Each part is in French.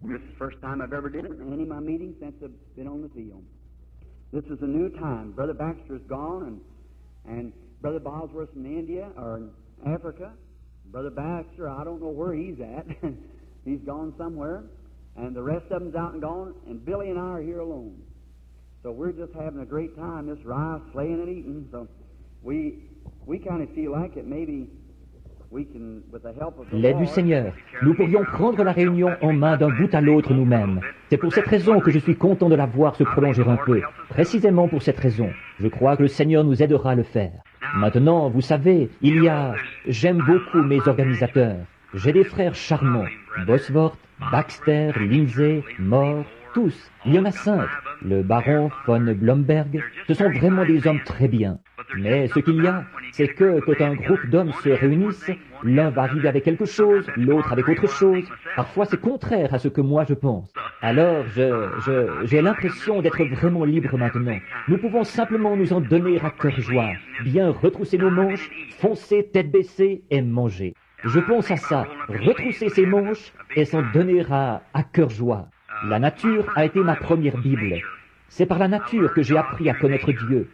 This is the first time I've ever did any of my meetings since I've been on the field. This is a new time. Brother Baxter's gone, and Brother Bosworth's in India or in Africa. Brother Baxter, I don't know where he's at. He's gone somewhere, and the rest of them's out and gone, and Billy and I are here alone. So we're just having a great time, this rice, slaying and eating. So we kind of feel like it maybe we can, with the help of the L'aide du Lord, Seigneur, nous pourrions prendre la réunion en main d'un bout à l'autre nous-mêmes. C'est pour cette raison que je suis content de la voir se prolonger un peu. Précisément pour cette raison. Je crois que le Seigneur nous aidera à le faire. Maintenant, vous savez, j'aime beaucoup mes organisateurs. J'ai des frères charmants. Bosworth, Baxter, Lindsay, Moore, tous. Il y en a 5. Le baron von Blomberg. Ce sont vraiment des hommes très bien. Mais ce qu'il y a, c'est que quand un groupe d'hommes se réunissent, l'un va arriver avec quelque chose, l'autre avec autre chose. Parfois, c'est contraire à ce que moi je pense. Alors, j'ai l'impression d'être vraiment libre maintenant. Nous pouvons simplement nous en donner à cœur joie, bien retrousser nos manches, foncer tête baissée et manger. Je pense à ça, retrousser ses manches et s'en donner à cœur joie. La nature a été ma première Bible. C'est par la nature que j'ai appris à connaître Dieu.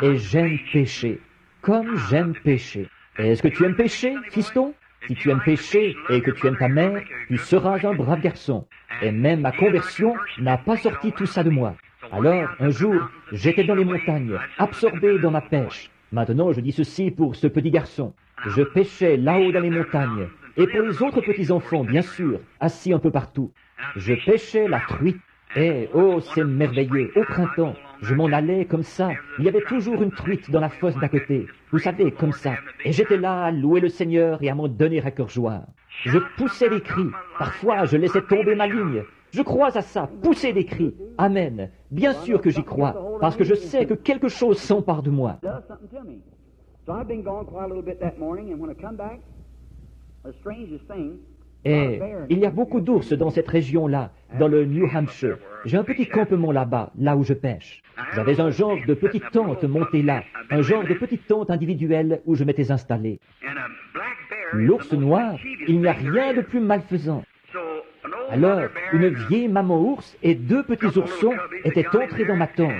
Et j'aime pécher, comme j'aime pécher. Est-ce que tu aimes pécher, fiston? Si tu aimes pécher et que tu aimes ta mère, tu seras un brave garçon. Et même ma conversion n'a pas sorti tout ça de moi. Alors, un jour, j'étais dans les montagnes, absorbé dans ma pêche. Maintenant, je dis ceci pour ce petit garçon. Je pêchais là-haut dans les montagnes. Et pour les autres petits-enfants, bien sûr, assis un peu partout. Je pêchais la truite. Et, oh, c'est merveilleux, au printemps, je m'en allais comme ça, il y avait toujours une truite dans la fosse d'à côté, vous savez, comme ça, et j'étais là à louer le Seigneur et à m'en donner à cœur joie. Je poussais des cris, parfois je laissais tomber ma ligne, je crois à ça, pousser des cris, amen, bien sûr que j'y crois, parce que je sais que quelque chose s'empare de moi. Et il y a beaucoup d'ours dans cette région-là, dans le New Hampshire. J'ai un petit campement là-bas, là où je pêche. J'avais un genre de petite tente montée là, un genre de petite tente individuelle où je m'étais installé. L'ours noir, il n'y a rien de plus malfaisant. Alors, une vieille maman ours et 2 petits oursons étaient entrés dans ma tente.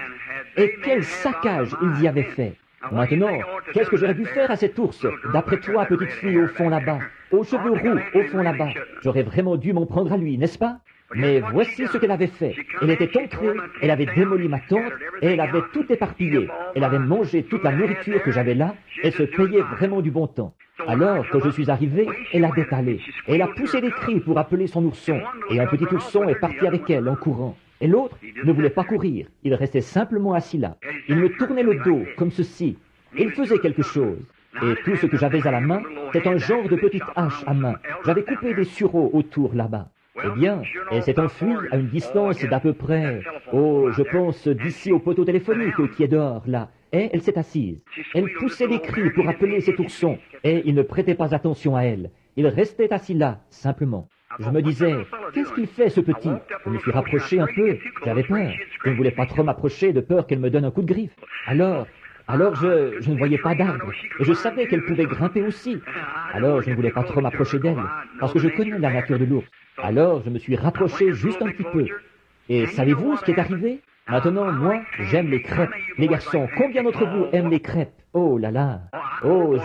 Et quel saccage ils y avaient fait! Maintenant, qu'est-ce que j'aurais dû faire à cet ours, d'après toi, petite fille au fond là-bas, aux cheveux roux au fond là-bas? J'aurais vraiment dû m'en prendre à lui, n'est-ce pas? Mais voici ce qu'elle avait fait. Elle était entrée, elle avait démoli ma tente, et elle avait tout éparpillé. Elle avait mangé toute la nourriture que j'avais là, et se payait vraiment du bon temps. Alors, quand je suis arrivé, elle a détalé. Elle a poussé des cris pour appeler son ourson, et un petit ourson est parti avec elle en courant. Et l'autre ne voulait pas courir, il restait simplement assis là. Il me tournait le dos, comme ceci. Il faisait quelque chose. Et tout ce que j'avais à la main, c'était un genre de petite hache à main. J'avais coupé des sureaux autour là-bas. Eh bien, elle s'est enfuie à une distance d'à peu près, oh, je pense, d'ici au poteau téléphonique qui est dehors, là. Et elle s'est assise. Elle poussait des cris pour appeler cet ourson, et il ne prêtait pas attention à elle. Il restait assis là, simplement. Je me disais, qu'est-ce qu'il fait, ce petit? Je me suis rapproché un peu, j'avais peur. Je ne voulais pas trop m'approcher de peur qu'elle me donne un coup de griffe. Alors je ne voyais pas d'arbre, et je savais qu'elle pouvait grimper aussi. Alors je ne voulais pas trop m'approcher d'elle, parce que je connais la nature de l'ours. Alors je me suis rapproché juste un petit peu. Et savez-vous ce qui est arrivé? Maintenant, moi, j'aime les crêpes. Les garçons, combien d'entre vous aiment les crêpes? Oh là là! Oh,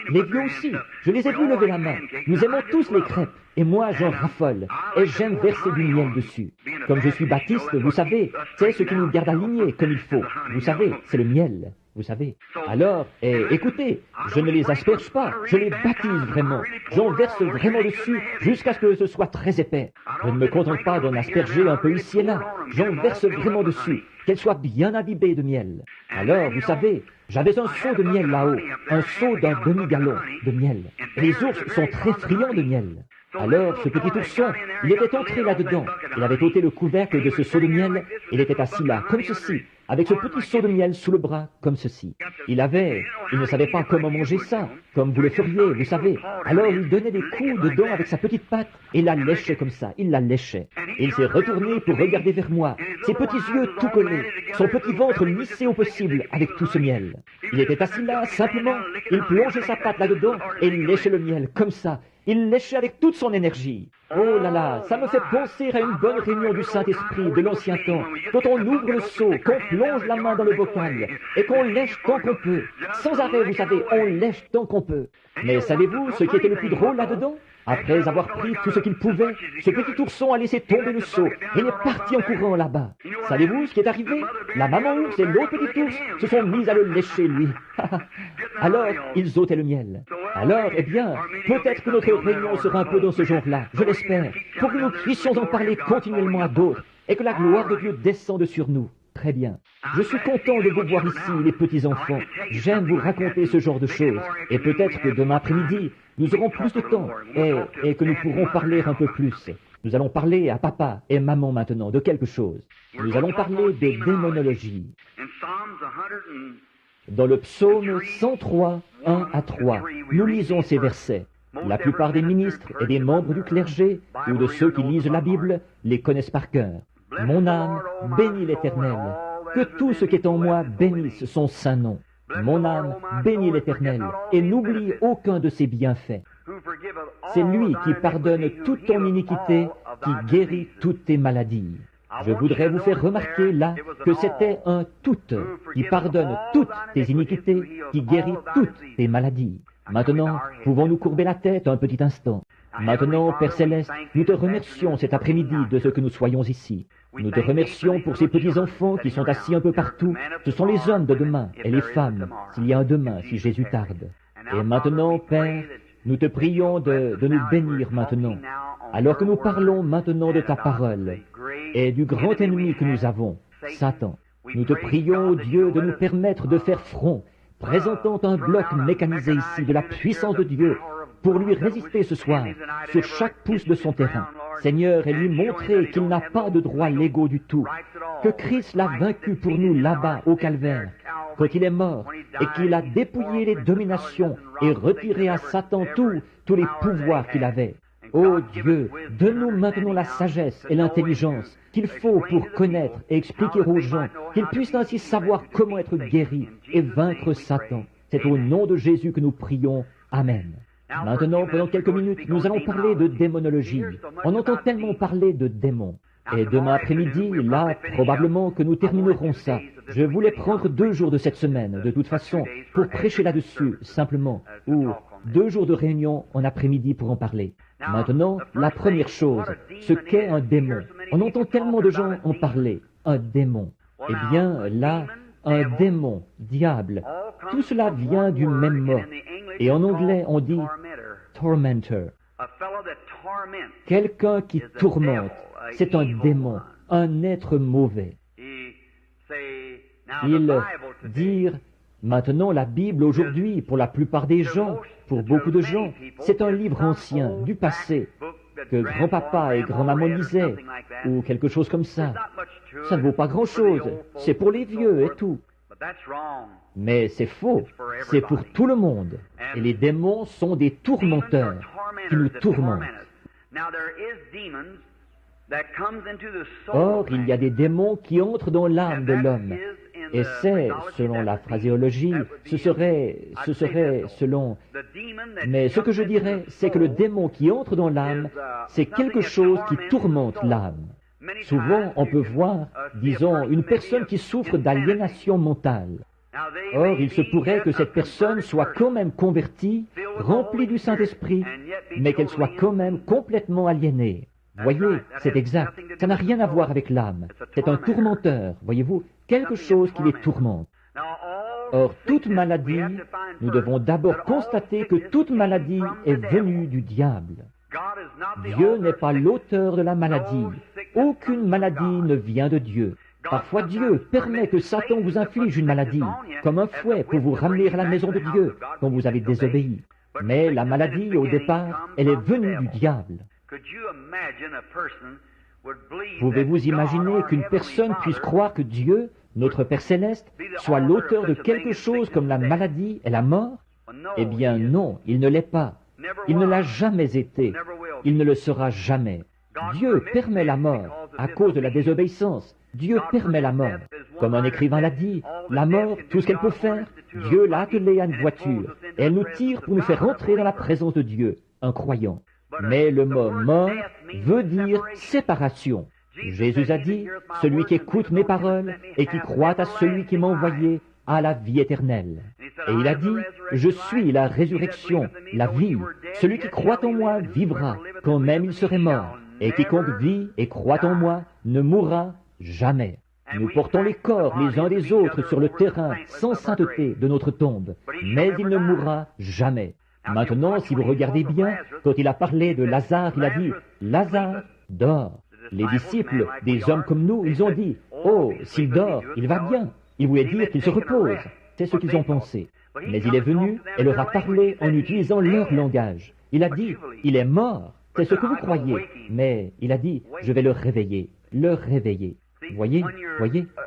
les vieux aussi, je les ai vus lever la main. Nous aimons tous les crêpes, et moi j'en raffole, et j'aime verser du miel dessus. Comme je suis baptiste, vous savez, c'est ce qui nous garde alignés comme il faut. Vous savez, c'est le miel. Vous savez. Alors, écoutez, je ne les asperge pas, je les baptise vraiment. J'en verse vraiment dessus jusqu'à ce que ce soit très épais. Je ne me contente pas d'en asperger un peu ici et là. J'en verse vraiment dessus, qu'elle soit bien imbibée de miel. Alors, vous savez, j'avais un seau de miel là-haut, un seau d'un demi-gallon de miel. Et les ours sont très friands de miel. Alors, ce petit ourson, il était entré là-dedans. Il avait ôté le couvercle de ce seau de miel. Il était assis là, comme ceci, avec ce petit seau de miel sous le bras, comme ceci. Il ne savait pas comment manger ça, comme vous le feriez, vous savez. Alors, il donnait des coups dedans avec sa petite patte, et la léchait comme ça, il la léchait. Et il s'est retourné pour regarder vers moi, ses petits yeux tout collés, son petit ventre lissé au possible avec tout ce miel. Il était assis là, simplement, il plongeait sa patte là-dedans, et il léchait le miel, comme ça. Il léchait avec toute son énergie. Oh là là, ça me fait penser à une bonne réunion du Saint-Esprit de l'ancien temps, quand on ouvre le seau, qu'on plonge la main dans le bocal, et qu'on lèche tant qu'on peut. Sans arrêt, vous savez, on lèche tant qu'on peut. Mais savez-vous ce qui était le plus drôle là-dedans? Après avoir pris tout ce qu'il pouvait, ce petit ourson a laissé tomber le seau et il est parti en courant là-bas. Savez-vous ce qui est arrivé? La maman ours et l'autre petit ours se sont mis à le lécher, lui. Alors, ils ôtaient le miel. Alors, eh bien, peut-être que notre réunion sera un peu dans ce genre-là, je l'espère, pour que nous puissions en parler continuellement à d'autres et que la gloire de Dieu descende sur nous. Très bien. Je suis content de vous voir ici, les petits-enfants. J'aime vous raconter ce genre de choses. Et peut-être que demain après-midi, nous aurons plus de temps et que nous pourrons parler un peu plus. Nous allons parler à papa et maman maintenant de quelque chose. Nous allons parler de démonologie. Dans le psaume 103, 1 à 3, nous lisons ces versets. La plupart des ministres et des membres du clergé ou de ceux qui lisent la Bible les connaissent par cœur. Mon âme bénit l'Éternel. Que tout ce qui est en moi bénisse son saint nom. Mon âme bénit l'Éternel et n'oublie aucun de ses bienfaits. C'est lui qui pardonne toute ton iniquité, qui guérit toutes tes maladies. Je voudrais vous faire remarquer là que c'était un tout qui pardonne toutes tes iniquités, qui guérit toutes tes maladies. Maintenant, pouvons-nous courber la tête un petit instant? Maintenant, Père Céleste, nous te remercions cet après-midi de ce que nous soyons ici. Nous te remercions pour ces petits-enfants qui sont assis un peu partout. Ce sont les hommes de demain et les femmes, s'il y a un demain, si Jésus tarde. Et maintenant, Père, nous te prions de nous bénir maintenant, alors que nous parlons maintenant de ta parole et du grand ennemi que nous avons, Satan. Nous te prions, Dieu, de nous permettre de faire front, présentant un bloc mécanisé ici de la puissance de Dieu pour lui résister ce soir sur chaque pouce de son terrain. Seigneur, et lui montrer qu'il n'a pas de droits légaux du tout, que Christ l'a vaincu pour nous là-bas au calvaire, quand il est mort, et qu'il a dépouillé les dominations et retiré à Satan tous les pouvoirs qu'il avait. Ô Dieu, donne-nous maintenant la sagesse et l'intelligence qu'il faut pour connaître et expliquer aux gens, qu'ils puissent ainsi savoir comment être guéris et vaincre Satan. C'est au nom de Jésus que nous prions. Amen. Maintenant, pendant quelques minutes, nous allons parler de démonologie. On entend tellement parler de démons. Et demain après-midi, là, probablement que nous terminerons ça. Je voulais prendre 2 jours de cette semaine, de toute façon, pour prêcher là-dessus, simplement, ou 2 jours de réunion en après-midi pour en parler. Maintenant, la première chose, ce qu'est un démon. On entend tellement de gens en parler. Un démon. Eh bien, là, un démon, diable, tout cela vient du même mot. Et en anglais, on dit tormentor. Quelqu'un qui tourmente, c'est un démon, un être mauvais. Ils dirent, maintenant la Bible aujourd'hui, pour la plupart des gens, pour beaucoup de gens, c'est un livre ancien, du passé, que grand-papa et grand-maman lisaient, ou quelque chose comme ça. Ça ne vaut pas grand-chose, c'est pour les vieux et tout. Mais c'est faux, c'est pour tout le monde. Et les démons sont des tourmenteurs qui nous tourmentent. Or, il y a des démons qui entrent dans l'âme de l'homme. Et c'est, selon la phraséologie, ce serait selon... Mais ce que je dirais, c'est que le démon qui entre dans l'âme, c'est quelque chose qui tourmente l'âme. Souvent, on peut voir, disons, une personne qui souffre d'aliénation mentale. Or, il se pourrait que cette personne soit quand même convertie, remplie du Saint-Esprit, mais qu'elle soit quand même complètement aliénée. Voyez, c'est exact. Ça n'a rien à voir avec l'âme. C'est un tourmenteur, voyez-vous, quelque chose qui les tourmente. Or, toute maladie, nous devons d'abord constater que toute maladie est venue du diable. Dieu n'est pas l'auteur de la maladie. Aucune maladie ne vient de Dieu. Parfois Dieu permet que Satan vous inflige une maladie, comme un fouet pour vous ramener à la maison de Dieu, quand vous avez désobéi. Mais la maladie, au départ, elle est venue du diable. Pouvez-vous imaginer qu'une personne puisse croire que Dieu, notre Père Céleste, soit l'auteur de quelque chose comme la maladie et la mort? Eh bien non, il ne l'est pas. Il ne l'a jamais été. Il ne le sera jamais. Dieu permet la mort à cause de la désobéissance. Dieu permet la mort. Comme un écrivain l'a dit, la mort, tout ce qu'elle peut faire, Dieu l'a attelée à une voiture. Et elle nous tire pour nous faire entrer dans la présence de Dieu, un croyant. Mais le mot mort veut dire séparation. Jésus a dit, « Celui qui écoute mes paroles et qui croit à celui qui m'a envoyé a la vie éternelle. » Et il a dit, « Je suis la résurrection, la vie. Celui qui croit en moi vivra, quand même il serait mort. Et quiconque vit et croit en moi ne mourra jamais. » Nous portons les corps les uns des autres sur le terrain sans sainteté de notre tombe, mais il ne mourra jamais. Maintenant, si vous regardez bien, quand il a parlé de Lazare, il a dit, « Lazare dort. » Les disciples, des hommes comme nous, ils ont dit, « Oh, s'il dort, il va bien. » Il voulait dire qu'il se repose. C'est ce qu'ils ont pensé. Mais il est venu et leur a parlé en utilisant leur langage. Il a dit, « Il est mort. » C'est ce que vous croyez. Mais il a dit, « Je vais le réveiller. » Le réveiller. Voyez,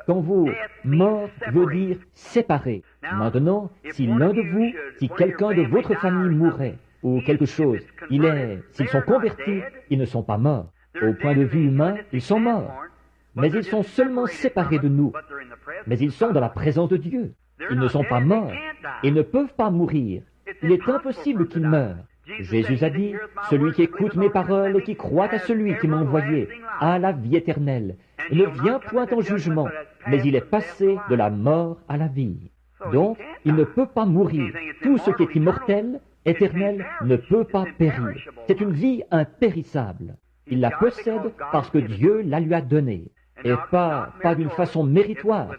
quand vous, mort veut dire séparé. Maintenant, si l'un de vous, si quelqu'un de votre famille mourait, ou quelque chose, s'ils sont convertis, ils ne sont pas morts. Au point de vue humain, ils sont morts. Mais ils sont seulement séparés de nous. Mais ils sont dans la présence de Dieu. Ils ne sont pas morts. Ils ne peuvent pas mourir. Il est impossible qu'ils meurent. Jésus a dit, « Celui qui écoute mes paroles et qui croit à celui qui m'a envoyé a la vie éternelle. Il ne vient point en jugement, mais il est passé de la mort à la vie. » Donc, il ne peut pas mourir. Tout ce qui est immortel, éternel, ne peut pas périr. C'est une vie impérissable. Il la possède parce que Dieu la lui a donnée. Et pas d'une façon méritoire.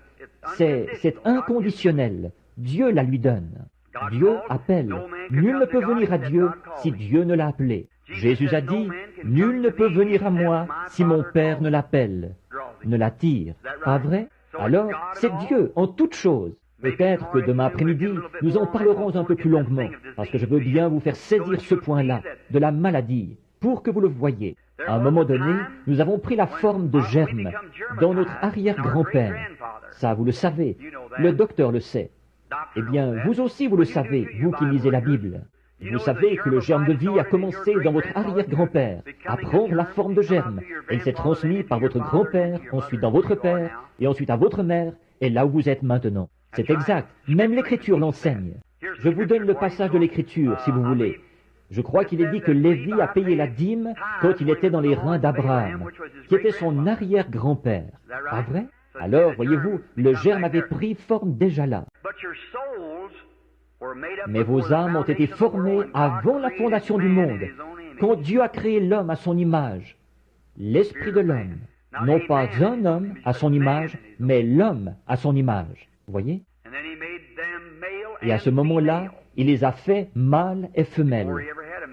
C'est inconditionnel. Dieu la lui donne. Dieu appelle. Nul ne peut venir à Dieu si Dieu ne l'a appelé. Jésus a dit, « Nul ne peut venir à moi si mon Père ne l'appelle, ne l'attire. » Pas vrai? Alors, c'est Dieu en toutes choses. Peut-être que demain après-midi, nous en parlerons un peu plus longuement, parce que je veux bien vous faire saisir ce point-là, de la maladie, pour que vous le voyiez. À un moment donné, nous avons pris la forme de germe dans notre arrière-grand-père. Ça, vous le savez. Le docteur le sait. Eh bien, vous aussi, vous le savez, vous qui lisez la Bible. Vous savez que le germe de vie a commencé dans votre arrière-grand-père, à prendre la forme de germe, et il s'est transmis par votre grand-père, ensuite dans votre père, et ensuite à votre mère, et là où vous êtes maintenant. C'est exact. Même l'Écriture l'enseigne. Je vous donne le passage de l'Écriture, si vous voulez. Je crois qu'il est dit que Lévi a payé la dîme quand il était dans les reins d'Abraham, qui était son arrière-grand-père. Pas vrai? Alors, voyez-vous, le germe avait pris forme déjà là. Mais vos âmes ont été formées avant la fondation du monde, quand Dieu a créé l'homme à son image, l'esprit de l'homme. Non pas un homme à son image, mais l'homme à son image. Vous voyez? Et à ce moment-là, il les a fait mâles et femelles,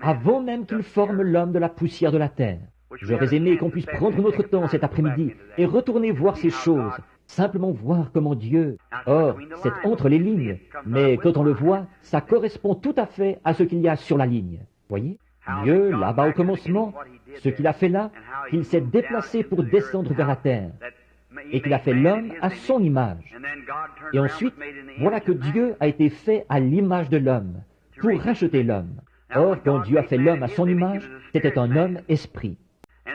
avant même qu'il forme l'homme de la poussière de la terre. J'aurais aimé qu'on puisse prendre notre temps cet après-midi et retourner voir ces choses, simplement voir comment Dieu... Or, c'est entre les lignes, mais quand on le voit, ça correspond tout à fait à ce qu'il y a sur la ligne. Voyez? Dieu, là-bas au commencement, ce qu'il a fait là, qu'il s'est déplacé pour descendre vers la terre, et qu'il a fait l'homme à son image. Et ensuite, voilà que Dieu a été fait à l'image de l'homme, pour racheter l'homme. Or, quand Dieu a fait l'homme à son image, c'était un homme esprit.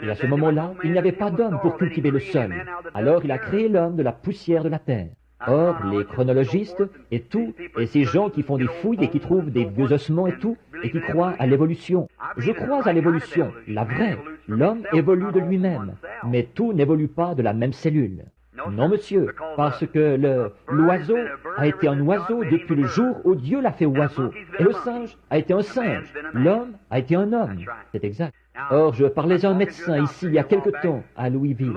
Et à ce moment-là, il n'y avait pas d'homme pour cultiver le sol. Alors il a créé l'homme de la poussière de la terre. Or, les chronologistes et tout, et ces gens qui font des fouilles et qui trouvent des vieux ossements et tout, et qui croient à l'évolution. Je crois à l'évolution, la vraie. L'homme évolue de lui-même, mais tout n'évolue pas de la même cellule. Non, monsieur, parce que l'oiseau a été un oiseau depuis le jour où Dieu l'a fait oiseau. Et le singe a été un singe. L'homme a été un homme. C'est exact. Or, je parlais à un médecin ici il y a quelque temps, à Louisville.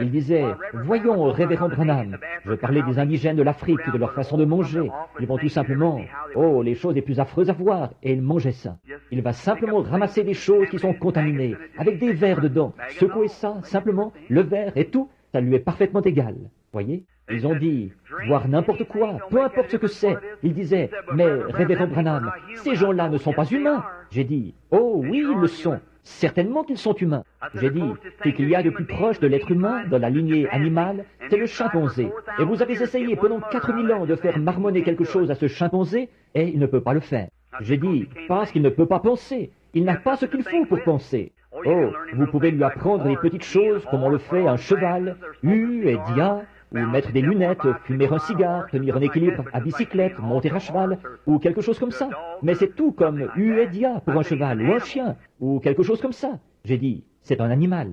Il disait, voyons, révérend Branham, je parlais des indigènes de l'Afrique, de leur façon de manger. Ils vont tout simplement, oh, les choses les plus affreuses à voir, et ils mangeaient ça. Il va simplement ramasser des choses qui sont contaminées, avec des vers dedans, secouer ça, simplement, le verre et tout, ça lui est parfaitement égal. Voyez? Ils ont dit, boire n'importe quoi, peu importe ce que c'est. Ils disaient, mais révérend Branham, ces gens-là ne sont pas humains. J'ai dit, oh oui, ils le sont. Certainement qu'ils sont humains. J'ai dit, ce qu'il y a de plus proche de l'être humain dans la lignée animale, c'est le chimpanzé. Et vous avez essayé pendant 4000 ans de faire marmonner quelque chose à ce chimpanzé, et il ne peut pas le faire. J'ai dit, parce qu'il ne peut pas penser. Il n'a pas ce qu'il faut pour penser. Oh, vous pouvez lui apprendre des petites choses comme on le fait à un cheval, et dia, ou mettre des lunettes, fumer un cigare, tenir un équilibre à bicyclette, monter à cheval, ou quelque chose comme ça. Mais c'est tout comme Uedia pour un cheval, ou un chien, ou quelque chose comme ça. J'ai dit, c'est un animal.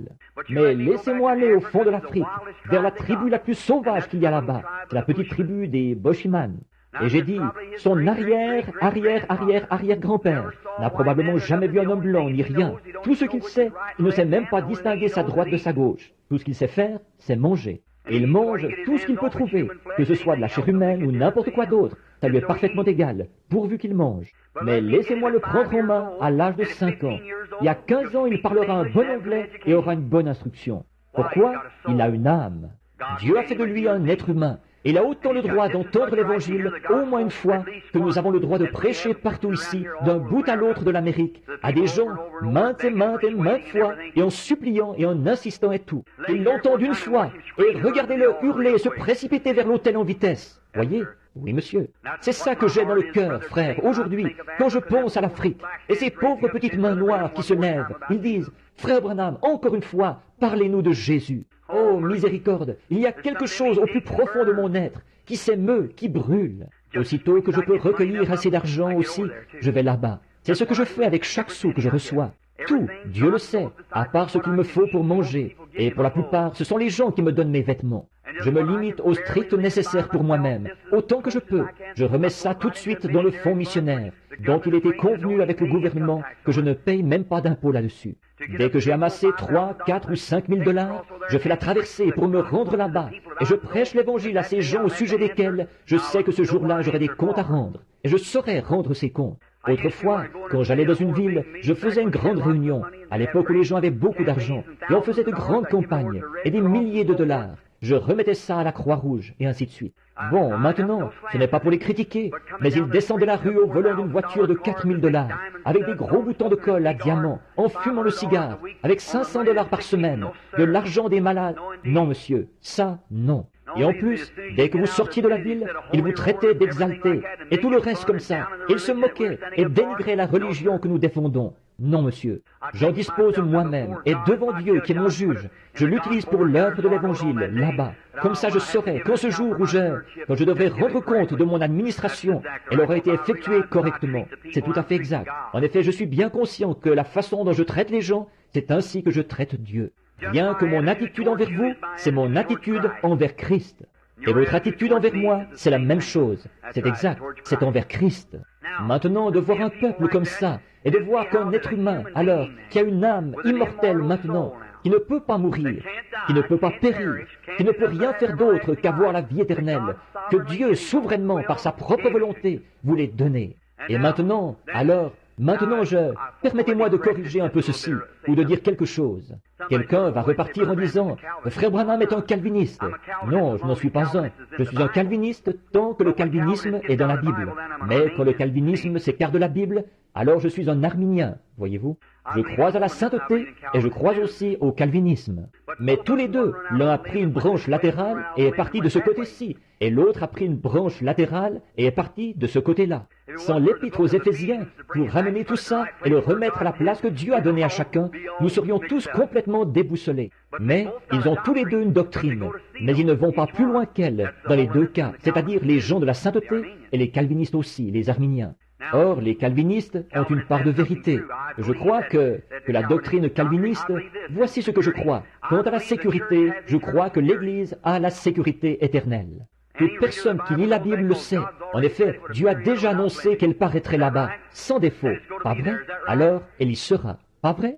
Mais laissez-moi aller au fond de l'Afrique, vers la tribu la plus sauvage qu'il y a là-bas. C'est la petite tribu des Boshiman. Et j'ai dit, son arrière-grand-père n'a probablement jamais vu un homme blanc ni rien. Tout ce qu'il sait, il ne sait même pas distinguer sa droite de sa gauche. Tout ce qu'il sait faire, c'est manger. Et il mange tout ce qu'il peut trouver, que ce soit de la chair humaine ou n'importe quoi d'autre. Ça lui est parfaitement égal, pourvu qu'il mange. Mais laissez-moi le prendre en main à l'âge de 5 ans. Il y a 15 ans, il parlera un bon anglais et aura une bonne instruction. Pourquoi? Il a une âme. Dieu a fait de lui un être humain. Il a autant le droit d'entendre l'Évangile au moins une fois que nous avons le droit de prêcher partout ici, d'un bout à l'autre de l'Amérique, à des gens maintes fois, et en suppliant et en insistant et tout. Ils l'entendent une fois, et regardez-le hurler et se précipiter vers l'autel en vitesse. Voyez? Oui, monsieur. C'est ça que j'ai dans le cœur, frère, aujourd'hui, quand je pense à l'Afrique, et ces pauvres petites mains noires qui se lèvent. Ils disent, frère Branham, encore une fois, parlez-nous de Jésus. Oh, miséricorde, il y a quelque chose au plus profond de mon être qui s'émeut, qui brûle. Aussitôt que je peux recueillir assez d'argent aussi, je vais là-bas. C'est ce que je fais avec chaque sou que je reçois. Tout, Dieu le sait, à part ce qu'il me faut pour manger. Et pour la plupart, ce sont les gens qui me donnent mes vêtements. Je me limite au strict nécessaire pour moi-même, autant que je peux. Je remets ça tout de suite dans le fonds missionnaire, dont il était convenu avec le gouvernement que je ne paye même pas d'impôt là-dessus. Dès que j'ai amassé 3, 4 ou 5 000 $, je fais la traversée pour me rendre là-bas, et je prêche l'Évangile à ces gens au sujet desquels je sais que ce jour-là j'aurai des comptes à rendre, et je saurai rendre ces comptes. Autrefois, quand j'allais dans une ville, je faisais une grande réunion, à l'époque où les gens avaient beaucoup d'argent, et on faisait de grandes campagnes, et des milliers de dollars. Je remettais ça à la Croix-Rouge, et ainsi de suite. Bon, maintenant, ce n'est pas pour les critiquer, mais ils descendaient la rue au volant d'une voiture de 4 000 $, avec des gros boutons de colle à diamants, en fumant le cigare, avec 500 $ par semaine, de l'argent des malades. Non, monsieur, ça, non. Et en plus, dès que vous sortiez de la ville, ils vous traitaient d'exaltés, et tout le reste comme ça. Ils se moquaient et dénigraient la religion que nous défendons. Non, monsieur, j'en dispose moi-même, et devant Dieu qui est mon juge, je l'utilise pour l'œuvre de l'Évangile, là-bas. Comme ça, je saurai qu'en ce jour où quand je devrais rendre compte de mon administration, elle aura été effectuée correctement. C'est tout à fait exact. En effet, je suis bien conscient que la façon dont je traite les gens, c'est ainsi que je traite Dieu. Bien que mon attitude envers vous, c'est mon attitude envers Christ. Et votre attitude envers moi, c'est la même chose. C'est exact, c'est envers Christ. Maintenant, de voir un peuple comme ça, et de voir qu'un être humain, alors, qui a une âme immortelle maintenant, qui ne peut pas mourir, qui ne peut pas périr, qui ne peut rien faire d'autre qu'avoir la vie éternelle, que Dieu, souverainement, par sa propre volonté, voulait donner. Et maintenant, alors, permettez-moi de corriger un peu ceci, ou de dire quelque chose. Quelqu'un va repartir en disant, « Frère Branham est un calviniste. » Non, je n'en suis pas un. Je suis un calviniste tant que le calvinisme est dans la Bible. Mais quand le calvinisme s'écarte de la Bible, alors je suis un arminien, voyez-vous. Je crois à la sainteté et je crois aussi au calvinisme. Mais tous les deux, l'un a pris une branche latérale et est parti de ce côté-ci, et l'autre a pris une branche latérale et est parti de ce côté-là. Sans l'épître aux Éphésiens, pour ramener tout ça et le remettre à la place que Dieu a donnée à chacun, nous serions tous complètement déboussolés. Mais ils ont tous les deux une doctrine, mais ils ne vont pas plus loin qu'elle dans les deux cas, c'est-à-dire les gens de la sainteté et les calvinistes aussi, les arminiens. Or, les calvinistes ont une part de vérité. Je crois que la doctrine calviniste, voici ce que je crois. Quant à la sécurité, je crois que l'Église a la sécurité éternelle. Toute personne qui lit la Bible le sait. En effet, Dieu a déjà annoncé qu'elle paraîtrait là-bas, sans défaut. Pas vrai? Alors, elle y sera. Pas vrai?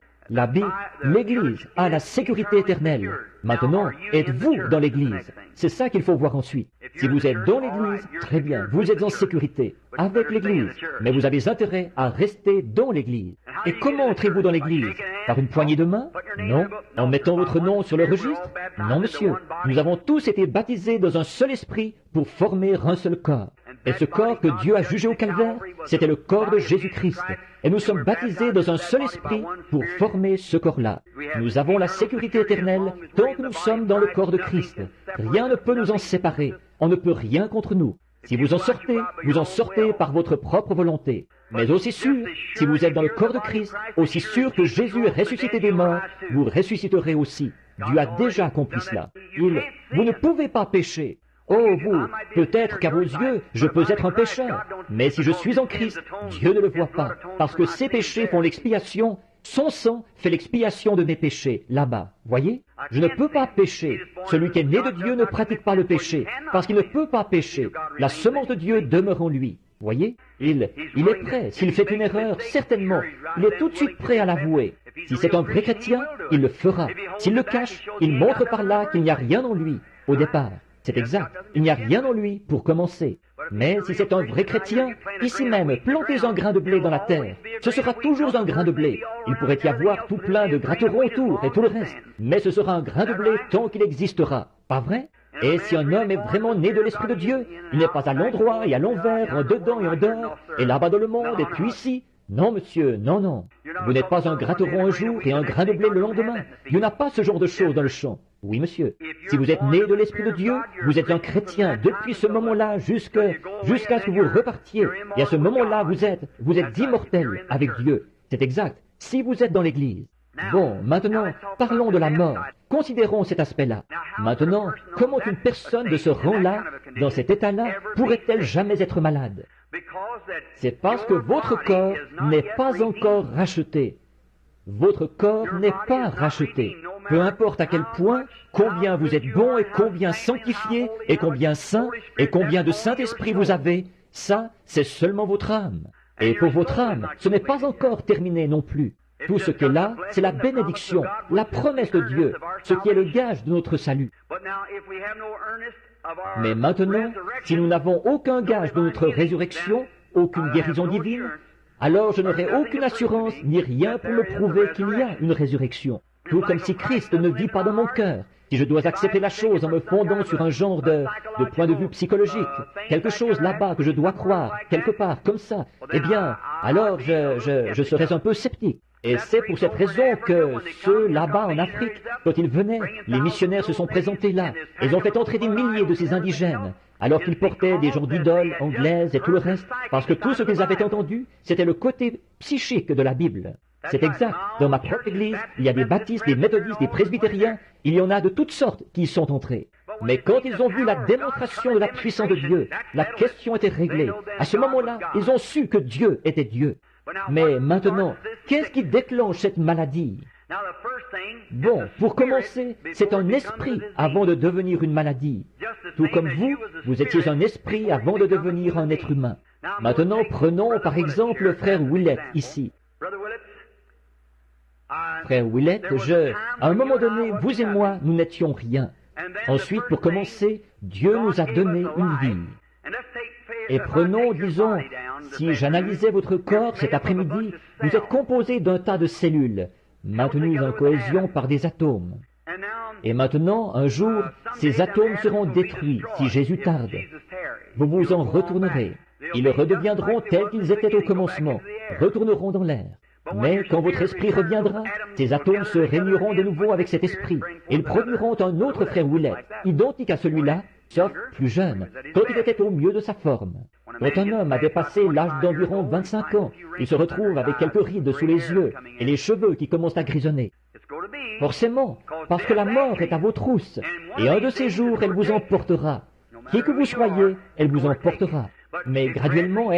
L'Église a la sécurité éternelle. Maintenant, êtes-vous dans l'Église? C'est ça qu'il faut voir ensuite. Si vous êtes dans l'Église, très bien, vous êtes en sécurité, avec l'Église, mais vous avez intérêt à rester dans l'Église. Et comment entrez-vous dans l'Église? Par une poignée de main? Non. En mettant votre nom sur le registre? Non, monsieur. Nous avons tous été baptisés dans un seul esprit pour former un seul corps. Et ce corps que Dieu a jugé au calvaire, c'était le corps de Jésus-Christ. Et nous sommes baptisés dans un seul esprit pour former ce corps-là. Nous avons la sécurité éternelle tant que nous sommes dans le corps de Christ. Rien ne peut nous en séparer. On ne peut rien contre nous. Si vous en sortez par votre propre volonté. Mais aussi sûr, si vous êtes dans le corps de Christ, aussi sûr que Jésus est ressuscité des morts, vous ressusciterez aussi. Dieu a déjà accompli cela. Vous ne pouvez pas pécher. Oh, vous, peut-être qu'à vos yeux, je peux être un pécheur. Mais si je suis en Christ, Dieu ne le voit pas. Parce que ses péchés font l'expiation. Son sang fait l'expiation de mes péchés, là-bas. Voyez? Je ne peux pas pécher. Celui qui est né de Dieu ne pratique pas le péché, parce qu'il ne peut pas pécher. La semence de Dieu demeure en lui. Voyez? Il est prêt. S'il fait une erreur, certainement, il est tout de suite prêt à l'avouer. Si c'est un vrai chrétien, il le fera. S'il le cache, il montre par là qu'il n'y a rien en lui, au départ. C'est exact. Il n'y a rien en lui pour commencer. Mais si c'est un vrai chrétien, ici même, plantez un grain de blé dans la terre. Ce sera toujours un grain de blé. Il pourrait y avoir tout plein de gratterons autour et tout le reste. Mais ce sera un grain de blé tant qu'il existera. Pas vrai? Et si un homme est vraiment né de l'Esprit de Dieu, il n'est pas à l'endroit et à l'envers, en dedans et en dehors, et là-bas dans le monde et puis ici. Non, monsieur, non, non. Vous n'êtes pas un gratteron un jour et un grain de blé le lendemain. Dieu n'a pas ce genre de choses dans le champ. Oui, monsieur. Si vous êtes né de l'Esprit de Dieu, vous êtes un chrétien depuis ce moment-là jusqu'à ce que vous repartiez. Et à ce moment-là, vous êtes immortel avec Dieu. C'est exact. Si vous êtes dans l'Église. Bon, maintenant, parlons de la mort. Considérons cet aspect-là. Maintenant, comment une personne de ce rang-là, dans cet état-là, pourrait-elle jamais être malade? C'est parce que votre corps n'est pas encore racheté. Votre corps n'est pas racheté. Peu importe à quel point, combien vous êtes bon et combien sanctifié et combien saint et combien de Saint-Esprit vous avez, ça, c'est seulement votre âme. Et pour votre âme, ce n'est pas encore terminé non plus. Tout ce qui est là, c'est la bénédiction, la promesse de Dieu, ce qui est le gage de notre salut. Mais maintenant, si nous n'avons aucun gage de notre résurrection, aucune guérison divine, alors je n'aurai aucune assurance ni rien pour me prouver qu'il y a une résurrection. Tout comme si Christ ne vit pas dans mon cœur. Si je dois accepter la chose en me fondant sur un genre de point de vue psychologique, quelque chose là-bas que je dois croire, quelque part, comme ça, eh bien, alors je serais un peu sceptique. Et c'est pour cette raison que ceux là-bas en Afrique, quand ils venaient, les missionnaires se sont présentés là. Ils ont fait entrer des milliers de ces indigènes, alors qu'ils portaient des genres d'idoles anglaises et tout le reste, parce que tout ce qu'ils avaient entendu, c'était le côté psychique de la Bible. C'est exact. Dans ma propre église, il y a des baptistes, des méthodistes, des presbytériens, il y en a de toutes sortes qui y sont entrés. Mais quand ils ont vu la démonstration de la puissance de Dieu, la question était réglée. À ce moment-là, ils ont su que Dieu était Dieu. Mais maintenant, qu'est-ce qui déclenche cette maladie? Bon, pour commencer, c'est un esprit avant de devenir une maladie. Tout comme vous étiez un esprit avant de devenir un être humain. Maintenant, prenons par exemple le frère Willett ici. Frère Willett, à un moment donné, vous et moi, nous n'étions rien. Ensuite, pour commencer, Dieu nous a donné une vie. Et prenons, disons, si j'analysais votre corps cet après-midi, vous êtes composé d'un tas de cellules, maintenues en cohésion par des atomes. Et maintenant, un jour, ces atomes seront détruits si Jésus tarde. Vous vous en retournerez. Ils redeviendront tels qu'ils étaient au commencement, retourneront dans l'air. Mais quand votre esprit reviendra, ces atomes se réuniront de nouveau avec cet esprit. Ils produiront un autre frère Willett, identique à celui-là, sauf plus jeune, quand il était au mieux de sa forme. Quand un homme a dépassé l'âge d'environ 25 ans, il se retrouve avec quelques rides sous les yeux et les cheveux qui commencent à grisonner. Forcément, parce que la mort est à vos trousses, et un de ces jours, elle vous emportera. Qui que vous soyez, elle vous emportera. Mais graduellement,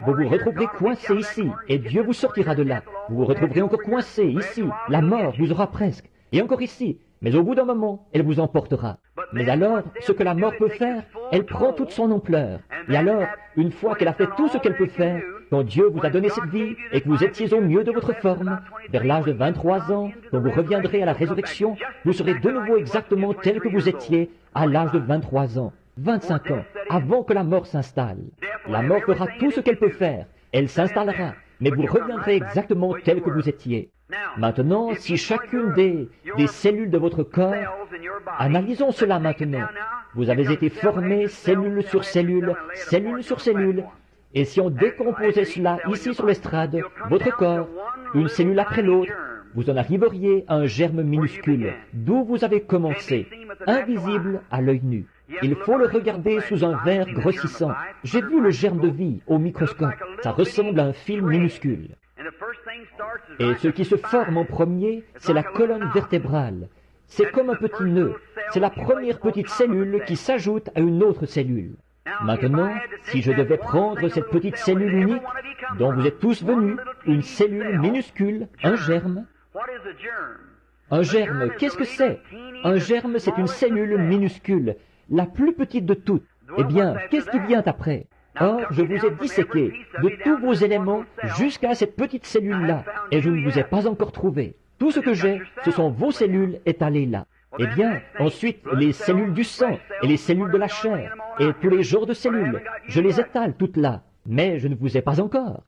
vous vous retrouverez coincé ici, et Dieu vous sortira de là. Vous vous retrouverez encore coincé ici, la mort vous aura presque, et encore ici, mais au bout d'un moment, elle vous emportera. Mais alors, ce que la mort peut faire, elle prend toute son ampleur. Et alors, une fois qu'elle a fait tout ce qu'elle peut faire, quand Dieu vous a donné cette vie et que vous étiez au mieux de votre forme, vers l'âge de 23 ans, quand vous reviendrez à la résurrection, vous serez de nouveau exactement tel que vous étiez à l'âge de 23 ans. 25 ans, avant que la mort s'installe. La mort fera tout ce qu'elle peut faire. Elle s'installera, mais vous reviendrez exactement tel que vous étiez. Maintenant, si chacune des cellules de votre corps, analysons cela maintenant. Vous avez été formé cellule sur cellule, cellule sur cellule, et si on décomposait cela ici sur l'estrade, votre corps, une cellule après l'autre, vous en arriveriez à un germe minuscule, d'où vous avez commencé, invisible à l'œil nu. Il faut le regarder sous un verre grossissant. J'ai vu le germe de vie au microscope. Ça ressemble à un fil minuscule. Et ce qui se forme en premier, c'est la colonne vertébrale. C'est comme un petit nœud. C'est la première petite cellule qui s'ajoute à une autre cellule. Maintenant, si je devais prendre cette petite cellule unique, dont vous êtes tous venus, une cellule minuscule, un germe. Un germe, qu'est-ce que c'est? Un germe, c'est une cellule minuscule, la plus petite de toutes. Eh bien, qu'est-ce qui vient après? Or, je vous ai disséqué de tous vos éléments jusqu'à cette petite cellule-là, et je ne vous ai pas encore trouvé. Tout ce que j'ai, ce sont vos cellules étalées là. Eh bien, ensuite, les cellules du sang et les cellules de la chair et tous les genres de cellules, je les étale toutes là, mais je ne vous ai pas encore.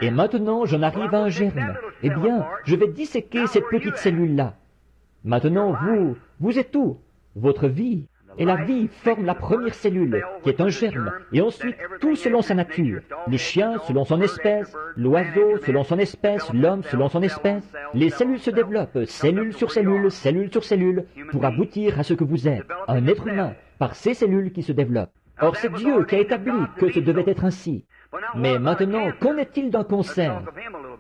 Et maintenant, j'en arrive à un germe. Eh bien, je vais disséquer cette petite cellule-là. Maintenant, vous êtes où? Votre vie. Et la vie forme la première cellule, qui est un germe, et ensuite tout selon sa nature. Le chien selon son espèce, l'oiseau selon son espèce, l'homme selon son espèce. Les cellules se développent, cellule sur cellule, pour aboutir à ce que vous êtes, un être humain, par ces cellules qui se développent. Or, c'est Dieu qui a établi que ce devait être ainsi. Mais maintenant, qu'en est-il d'un cancer?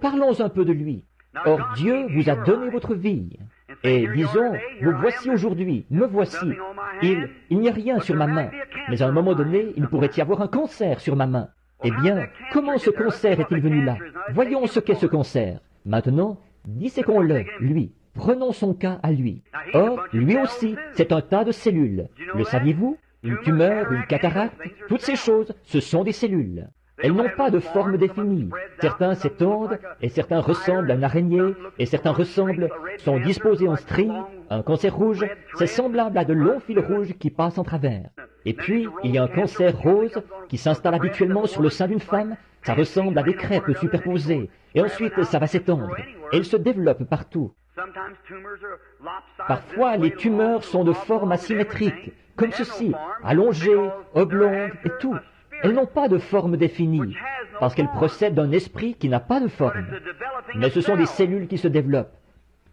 Parlons un peu de lui. Or, Dieu vous a donné votre vie. Et disons, vous voici aujourd'hui, me voici. Il n'y a rien sur ma main, mais à un moment donné, il pourrait y avoir un cancer sur ma main. Eh bien, comment ce cancer est-il venu là? Voyons ce qu'est ce cancer. Maintenant, disséquons-le, lui. Prenons son cas à lui. Or, lui aussi, c'est un tas de cellules. Le saviez-vous? Une tumeur, une cataracte, toutes ces choses, ce sont des cellules. Elles n'ont pas de forme définie. Certains s'étendent, et certains ressemblent à une araignée, et certains sont disposés en string. Un cancer rouge, c'est semblable à de longs fils rouges qui passent en travers. Et puis, il y a un cancer rose qui s'installe habituellement sur le sein d'une femme. Ça ressemble à des crêpes superposées. Et ensuite, ça va s'étendre. Et il se développe partout. Parfois, les tumeurs sont de forme asymétrique, comme ceci, allongées, oblongues et tout. Elles n'ont pas de forme définie, parce qu'elles procèdent d'un esprit qui n'a pas de forme. Mais ce sont des cellules qui se développent.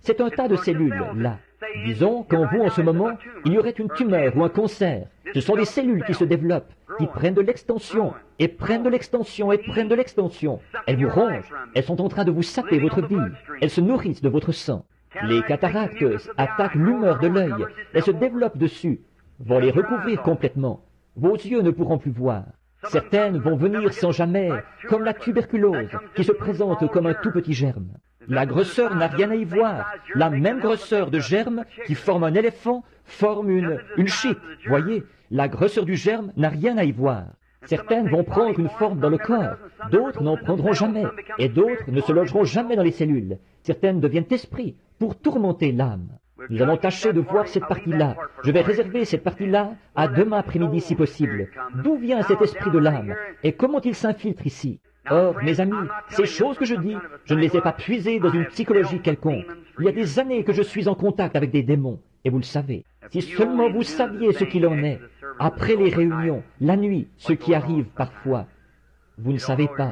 C'est un tas de cellules, là. Disons qu'en vous, en ce moment, il y aurait une tumeur ou un cancer. Ce sont des cellules qui se développent, qui prennent de l'extension, et prennent de l'extension, et prennent de l'extension. Elles vous rongent, elles sont en train de vous saper votre vie, elles se nourrissent de votre sang. Les cataractes attaquent l'humeur de l'œil, elles se développent dessus, vont les recouvrir complètement. Vos yeux ne pourront plus voir. Certaines vont venir sans jamais, comme la tuberculose, qui se présente comme un tout petit germe. La grosseur n'a rien à y voir. La même grosseur de germe qui forme un éléphant forme une chique. Voyez, la grosseur du germe n'a rien à y voir. Certaines vont prendre une forme dans le corps, d'autres n'en prendront jamais, et d'autres ne se logeront jamais dans les cellules. Certaines deviennent esprits pour tourmenter l'âme. Nous allons tâcher de voir cette partie-là. Je vais réserver cette partie-là à demain après-midi si possible. D'où vient cet esprit de l'âme et comment il s'infiltre ici? Or, mes amis, ces choses que je dis, je ne les ai pas puisées dans une psychologie quelconque. Il y a des années que je suis en contact avec des démons, et vous le savez. Si seulement vous saviez ce qu'il en est, après les réunions, la nuit, ce qui arrive parfois, vous ne savez pas.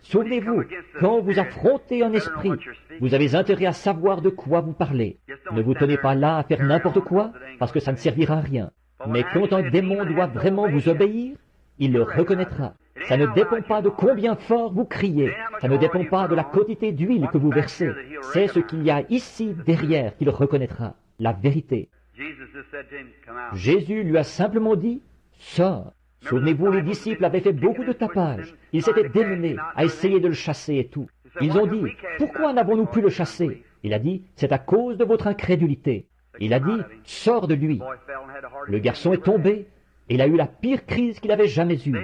Souvenez-vous, quand vous affrontez un esprit, vous avez intérêt à savoir de quoi vous parlez. Ne vous tenez pas là à faire n'importe quoi, parce que ça ne servira à rien. Mais quand un démon doit vraiment vous obéir, il le reconnaîtra. Ça ne dépend pas de combien fort vous criez, ça ne dépend pas de la quantité d'huile que vous versez. C'est ce qu'il y a ici derrière qu'il reconnaîtra, la vérité. Jésus lui a simplement dit, « Sors ». Souvenez-vous, les disciples avaient fait beaucoup de tapage. Ils s'étaient démenés à essayer de le chasser et tout. Ils ont dit, « Pourquoi n'avons-nous pu le chasser ?» Il a dit, « C'est à cause de votre incrédulité. » Il a dit, « Sors de lui. » Le garçon est tombé et il a eu la pire crise qu'il avait jamais eue.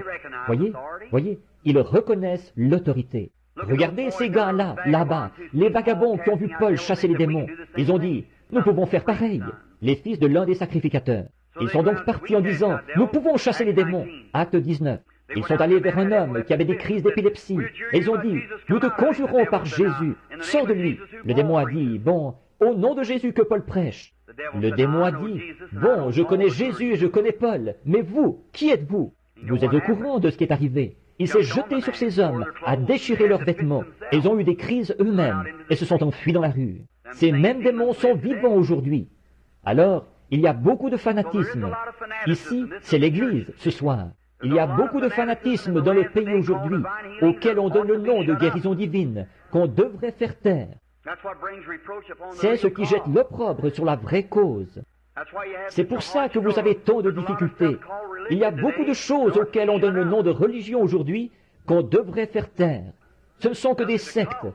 Voyez, ils reconnaissent l'autorité. Regardez ces gars-là, là-bas, les vagabonds qui ont vu Paul chasser les démons. Ils ont dit, « Nous pouvons faire pareil. » Les fils de l'un des sacrificateurs. Ils sont donc partis en disant, « Nous pouvons chasser les démons. » Acte 19. Ils sont allés vers un homme qui avait des crises d'épilepsie. Et ils ont dit, « Nous te conjurons par Jésus. Sors de lui. » Le démon a dit, « Bon, au nom de Jésus que Paul prêche. » Le démon a dit, « Bon, je connais Jésus et je connais Paul. Mais vous, qui êtes-vous? Vous êtes au courant de ce qui est arrivé. » Il s'est jeté sur ces hommes, a déchiré leurs vêtements. Et ils ont eu des crises eux-mêmes et se sont enfuis dans la rue. Ces mêmes démons sont vivants aujourd'hui. Alors, il y a beaucoup de fanatisme. Ici, c'est l'Église, ce soir. Il y a beaucoup de fanatisme dans le pays aujourd'hui, auquel on donne le nom de guérison divine, qu'on devrait faire taire. C'est ce qui jette l'opprobre sur la vraie cause. C'est pour ça que vous avez tant de difficultés. Il y a beaucoup de choses auxquelles on donne le nom de religion aujourd'hui qu'on devrait faire taire. Ce ne sont que des sectes.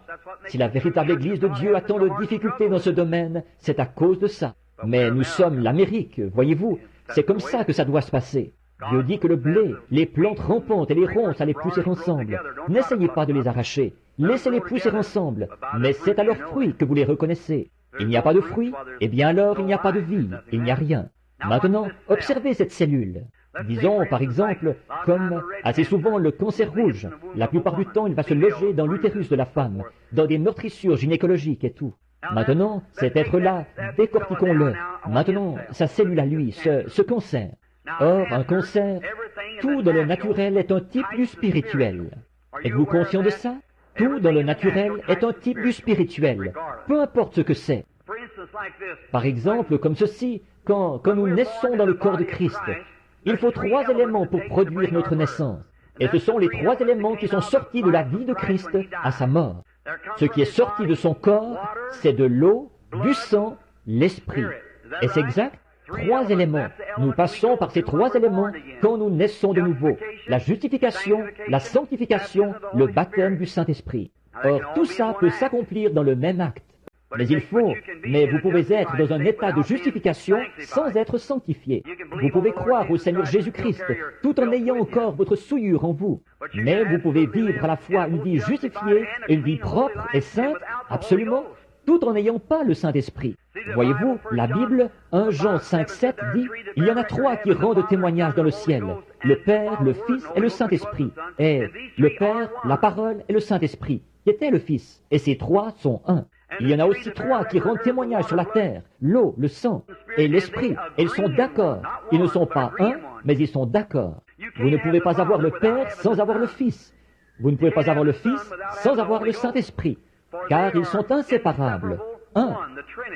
Si la véritable Église de Dieu a tant de difficultés dans ce domaine, c'est à cause de ça. Mais nous sommes l'Amérique, voyez-vous. C'est comme ça que ça doit se passer. Dieu dit que le blé, les plantes rampantes et les ronces à les pousser ensemble. N'essayez pas de les arracher. Laissez-les pousser ensemble. Mais c'est à leurs fruits que vous les reconnaissez. Il n'y a pas de fruits, eh bien alors il n'y a pas de vie. Il n'y a rien. Maintenant, observez cette cellule. Disons, par exemple, comme assez souvent le cancer rouge. La plupart du temps, il va se loger dans l'utérus de la femme, dans des meurtrissures gynécologiques et tout. Maintenant, cet être-là, décortiquons-le. Maintenant, sa cellule à lui, ce cancer. Or, un cancer, tout dans le naturel est un type du spirituel. Êtes-vous conscient de ça? Tout dans le naturel est un type du spirituel, peu importe ce que c'est. Par exemple, comme ceci, quand nous naissons dans le corps de Christ, il faut 3 éléments pour produire notre naissance. Et ce sont les 3 éléments qui sont sortis de la vie de Christ à sa mort. Ce qui est sorti de son corps, c'est de l'eau, du sang, l'esprit. Est-ce exact? 3 éléments. Nous passons par ces 3 éléments quand nous naissons de nouveau. La justification, la sanctification, le baptême du Saint-Esprit. Or, tout ça peut s'accomplir dans le même acte. Mais vous pouvez être dans un état de justification sans être sanctifié. Vous pouvez croire au Seigneur Jésus-Christ tout en ayant encore votre souillure en vous. Mais vous pouvez vivre à la fois une vie justifiée et une vie propre et sainte, absolument, tout en n'ayant pas le Saint-Esprit. Voyez-vous, la Bible, 1 Jean 5,7 dit, « Il y en a 3 qui rendent témoignage dans le ciel, le Père, le Fils et le Saint-Esprit. Et le Père, la parole et le Saint-Esprit, qui était le Fils. Et ces 3 sont un. Il y en a aussi 3 qui rendent témoignage sur la terre, l'eau, le sang et l'Esprit. Et ils sont d'accord. Ils ne sont pas un, mais ils sont d'accord. Vous ne pouvez pas avoir le Père sans avoir le Fils. Vous ne pouvez pas avoir le Fils sans avoir le Saint-Esprit. Car ils sont inséparables. Un.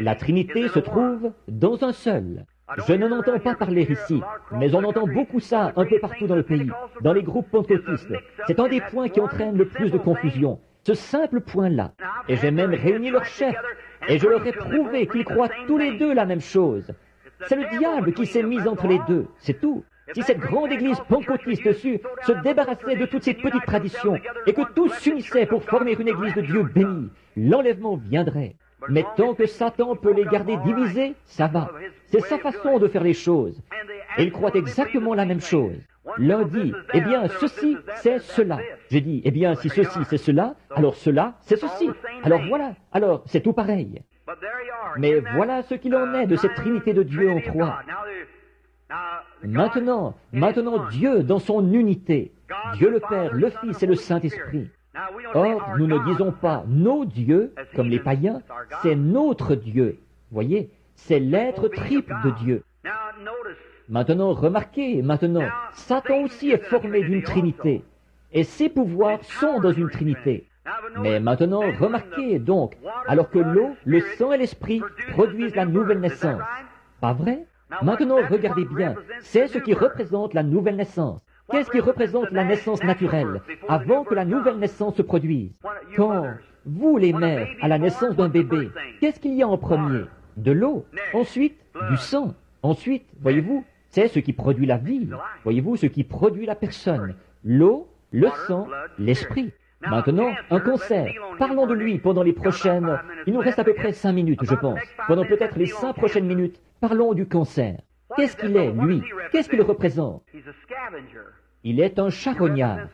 La Trinité se trouve dans un seul. Je n'en entends pas parler ici, mais on entend beaucoup ça un peu partout dans le pays, dans les groupes pentecôtistes. C'est un des points qui entraîne le plus de confusion, ce simple point-là. Et j'ai même réuni leurs chefs, et je leur ai prouvé qu'ils croient tous les deux la même chose. C'est le diable qui s'est mis entre les deux, c'est tout. Si cette grande église pentecôtiste se débarrassait de toutes ces petites traditions et que tous s'unissaient pour former une église de Dieu bénie, l'enlèvement viendrait. Mais tant que Satan peut les garder divisés, ça va. C'est sa façon de faire les choses. Et ils croient exactement la même chose. L'un dit, eh bien, ceci, c'est cela. J'ai dit, eh bien, si ceci, c'est cela, alors cela, c'est ceci. Alors voilà, alors c'est tout pareil. Mais voilà ce qu'il en est de cette Trinité de Dieu en 3. Maintenant, Dieu dans son unité, Dieu le Père, le Fils et le Saint-Esprit. Or, nous ne disons pas nos dieux, comme les païens, c'est notre Dieu. Voyez, c'est l'être triple de Dieu. Maintenant, remarquez, Satan aussi est formé d'une Trinité, et ses pouvoirs sont dans une Trinité. Mais maintenant, remarquez donc, alors que l'eau, le sang et l'esprit produisent la nouvelle naissance. Pas vrai? Maintenant, regardez bien, c'est ce qui représente la nouvelle naissance. Qu'est-ce qui représente la naissance naturelle, avant que la nouvelle naissance se produise? Quand, vous les mères, à la naissance d'un bébé, qu'est-ce qu'il y a en premier? De l'eau, ensuite du sang, ensuite, voyez-vous, c'est ce qui produit la vie, voyez-vous, ce qui produit la personne, l'eau, le sang, l'esprit. Maintenant, un cancer. Parlons de lui pendant les prochaines... Il nous reste à peu près 5 minutes, je pense. Pendant peut-être les 5 prochaines minutes, parlons du cancer. Qu'est-ce qu'il est, lui? Qu'est-ce qu'il représente? Il est un charognard.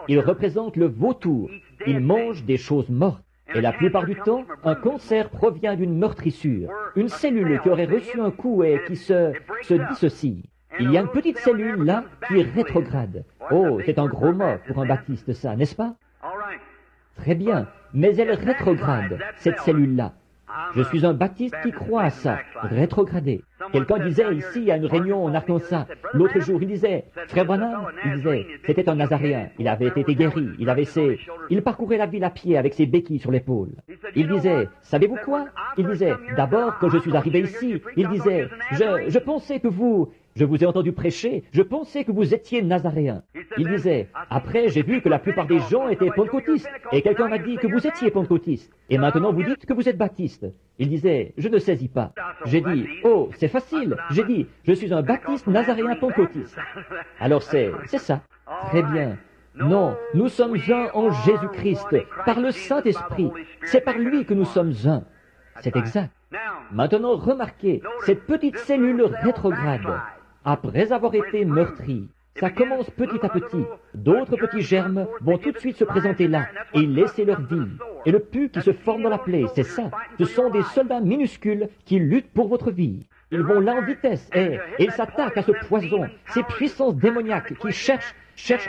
Il représente le vautour. Il mange des choses mortes. Et la plupart du temps, un cancer provient d'une meurtrissure. Une cellule qui aurait reçu un coup et qui se dissocie. Il y a une petite cellule là qui est rétrograde. Oh, c'est un gros mot pour un baptiste, ça, n'est-ce pas? Très bien, mais elle est rétrograde, cette cellule-là. Je suis un baptiste qui croit à ça, rétrogradé. Quelqu'un disait ici à une réunion en Arkansas, l'autre jour, il disait, Frère Branham, il disait, c'était un Nazaréen, il avait été guéri, il parcourait la ville à pied avec ses béquilles sur l'épaule. Il disait, savez-vous quoi? Il disait, d'abord, quand je suis arrivé ici, il disait, je pensais que vous, Je vous ai entendu prêcher, je pensais que vous étiez nazaréen. Il disait, après j'ai vu que la plupart des gens étaient pentecôtistes, et quelqu'un m'a dit que vous étiez pentecôtiste, et maintenant vous dites que vous êtes baptiste. Il disait, je ne saisis pas. J'ai dit, oh, c'est facile. J'ai dit, je suis un baptiste nazaréen pentecôtiste. Alors c'est ça. Très bien. Non, nous sommes un en Jésus-Christ, par le Saint-Esprit. C'est par lui que nous sommes un. C'est exact. Maintenant, remarquez, cette petite cellule rétrograde, après avoir été meurtrie, ça commence petit à petit. D'autres petits germes vont tout de suite se présenter là et laisser leur vie. Et le pus qui se forme dans la plaie, c'est ça. Ce sont des soldats minuscules qui luttent pour votre vie. Ils vont là en vitesse et ils s'attaquent à ce poison, ces puissances démoniaques qui cherchent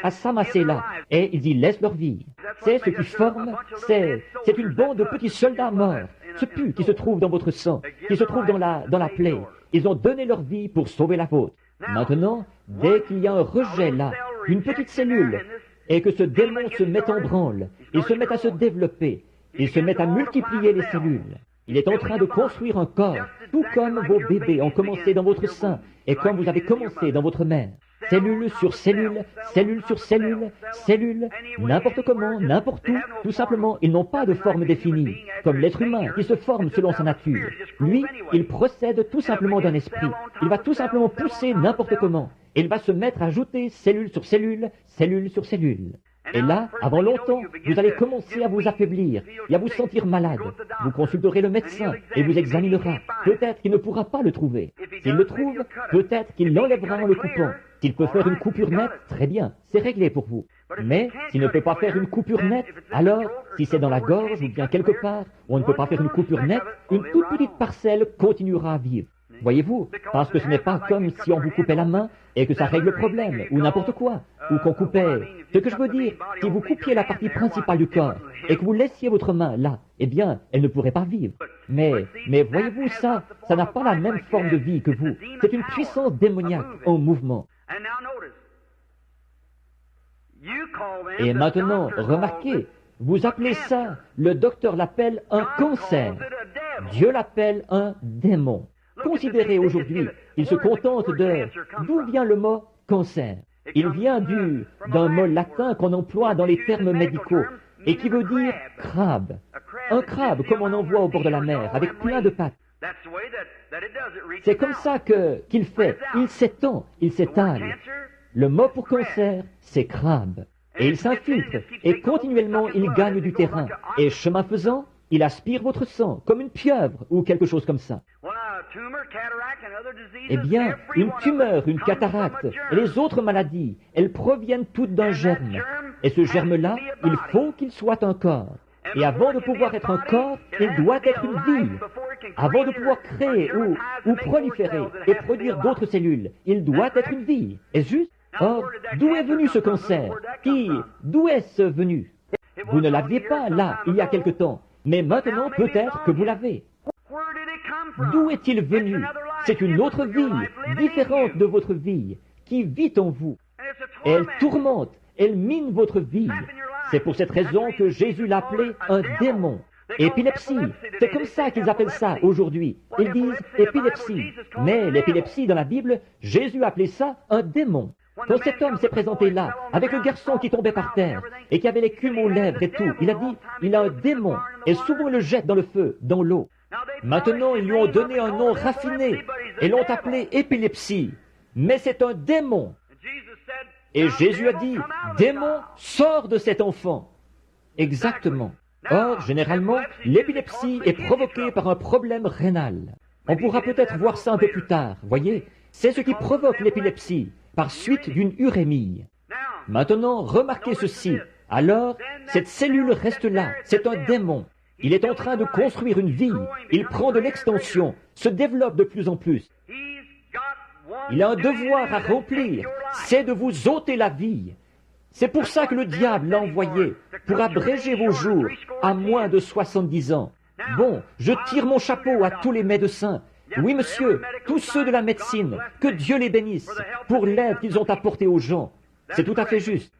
à s'amasser là, et ils y laissent leur vie. C'est ce qui forme, c'est une bande de petits soldats morts, ce pus qui se trouve dans votre sang, qui se trouve dans la plaie. Ils ont donné leur vie pour sauver la vôtre. Maintenant, dès qu'il y a un rejet là, une petite cellule, et que ce démon se met en branle, il se met à se développer, il se met à multiplier les cellules. Il est en train de construire un corps, tout comme vos bébés ont commencé dans votre sein, et comme vous avez commencé dans votre mère. Cellule sur cellule, cellule sur cellule, cellule, n'importe comment, n'importe où, tout simplement, ils n'ont pas de forme définie, comme l'être humain qui se forme selon sa nature. Lui, il procède tout simplement d'un esprit. Il va tout simplement pousser n'importe comment. Il va se mettre à ajouter cellule sur cellule, cellule sur cellule. Et là, avant longtemps, vous allez commencer à vous affaiblir et à vous sentir malade. Vous consulterez le médecin et vous examinera. Peut-être qu'il ne pourra pas le trouver. S'il le trouve, peut-être qu'il l'enlèvera en le coupant. S'il peut faire une coupure nette, très bien, c'est réglé pour vous. Mais s'il ne peut pas faire une coupure nette, alors, si c'est dans la gorge ou bien quelque part où on ne peut pas faire une coupure nette, une toute petite parcelle continuera à vivre. Voyez-vous, parce que ce n'est pas comme si on vous coupait la main et que ça règle le problème, ou n'importe quoi, ou qu'on coupait. Ce que je veux dire, si vous coupiez la partie principale du corps et que vous laissiez votre main là, eh bien, elle ne pourrait pas vivre. Mais voyez-vous, ça n'a pas la même forme de vie que vous. C'est une puissance démoniaque en mouvement. Et maintenant, remarquez, vous appelez ça, le docteur l'appelle un cancer. Dieu l'appelle un démon. Considérez aujourd'hui, il se contente d'où vient le mot cancer. Il vient d'un mot latin qu'on emploie dans les termes médicaux et qui veut dire crabe. Un crabe comme on en voit au bord de la mer, avec plein de pattes. C'est comme ça qu'il fait. Il s'étend, il s'étale. Le mot pour cancer, c'est crabe. Et il s'infiltre, et continuellement il gagne du terrain. Et chemin faisant, il aspire votre sang, comme une pieuvre ou quelque chose comme ça. Eh bien, une tumeur, une cataracte, et les autres maladies, elles proviennent toutes d'un germe. Et ce germe-là, il faut qu'il soit un corps. Et avant de pouvoir être un corps, il doit être une vie. Avant de pouvoir créer ou proliférer et produire d'autres cellules, il doit être une vie. Est-ce juste? Or, d'où est venu ce cancer? D'où est-ce venu? Vous ne l'aviez pas là, il y a quelque temps. Mais maintenant, peut-être que vous l'avez. D'où est-il venu? C'est une autre vie, différente de votre vie, qui vit en vous. Et elle tourmente, elle mine votre vie. C'est pour cette raison que Jésus l'appelait un démon. Épilepsie, c'est comme ça qu'ils appellent ça aujourd'hui. Ils disent épilepsie. Mais l'épilepsie dans la Bible, Jésus appelait ça un démon. Quand cet homme s'est présenté là, avec le garçon qui tombait par terre, et qui avait l'écume aux lèvres et tout, il a dit, il a un démon, et souvent il le jette dans le feu, dans l'eau. Maintenant, ils lui ont donné un nom raffiné, et l'ont appelé épilepsie. Mais c'est un démon. Et Jésus a dit, démon, sors de cet enfant. Exactement. Or, généralement, l'épilepsie est provoquée par un problème rénal. On pourra peut-être voir ça un peu plus tard, voyez. C'est ce qui provoque l'épilepsie, par suite d'une urémie. Maintenant, remarquez ceci. Alors, cette cellule reste là, c'est un démon. Il est en train de construire une vie, il prend de l'extension, se développe de plus en plus. Il a un devoir à remplir, c'est de vous ôter la vie. C'est pour ça que le diable l'a envoyé, pour abréger vos jours à moins de 70 ans. Bon, je tire mon chapeau à tous les médecins. Oui, monsieur, tous ceux de la médecine, que Dieu les bénisse pour l'aide qu'ils ont apportée aux gens. C'est tout à fait juste.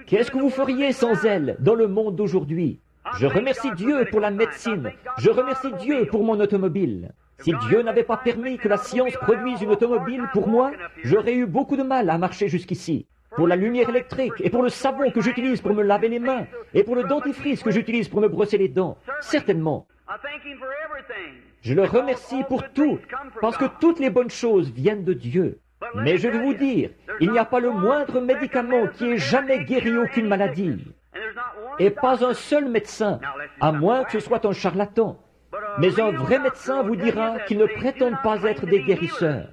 Qu'est-ce que vous feriez sans elle dans le monde d'aujourd'hui? Je remercie Dieu pour la médecine. Je remercie Dieu pour mon automobile. Si Dieu n'avait pas permis que la science produise une automobile pour moi, j'aurais eu beaucoup de mal à marcher jusqu'ici. Pour la lumière électrique, et pour le savon que j'utilise pour me laver les mains, et pour le dentifrice que j'utilise pour me brosser les dents, certainement. Je le remercie pour tout, parce que toutes les bonnes choses viennent de Dieu. Mais je vais vous dire, il n'y a pas le moindre médicament qui ait jamais guéri aucune maladie. Et pas un seul médecin, à moins que ce soit un charlatan. Mais un vrai médecin vous dira qu'ils ne prétendent pas être des guérisseurs.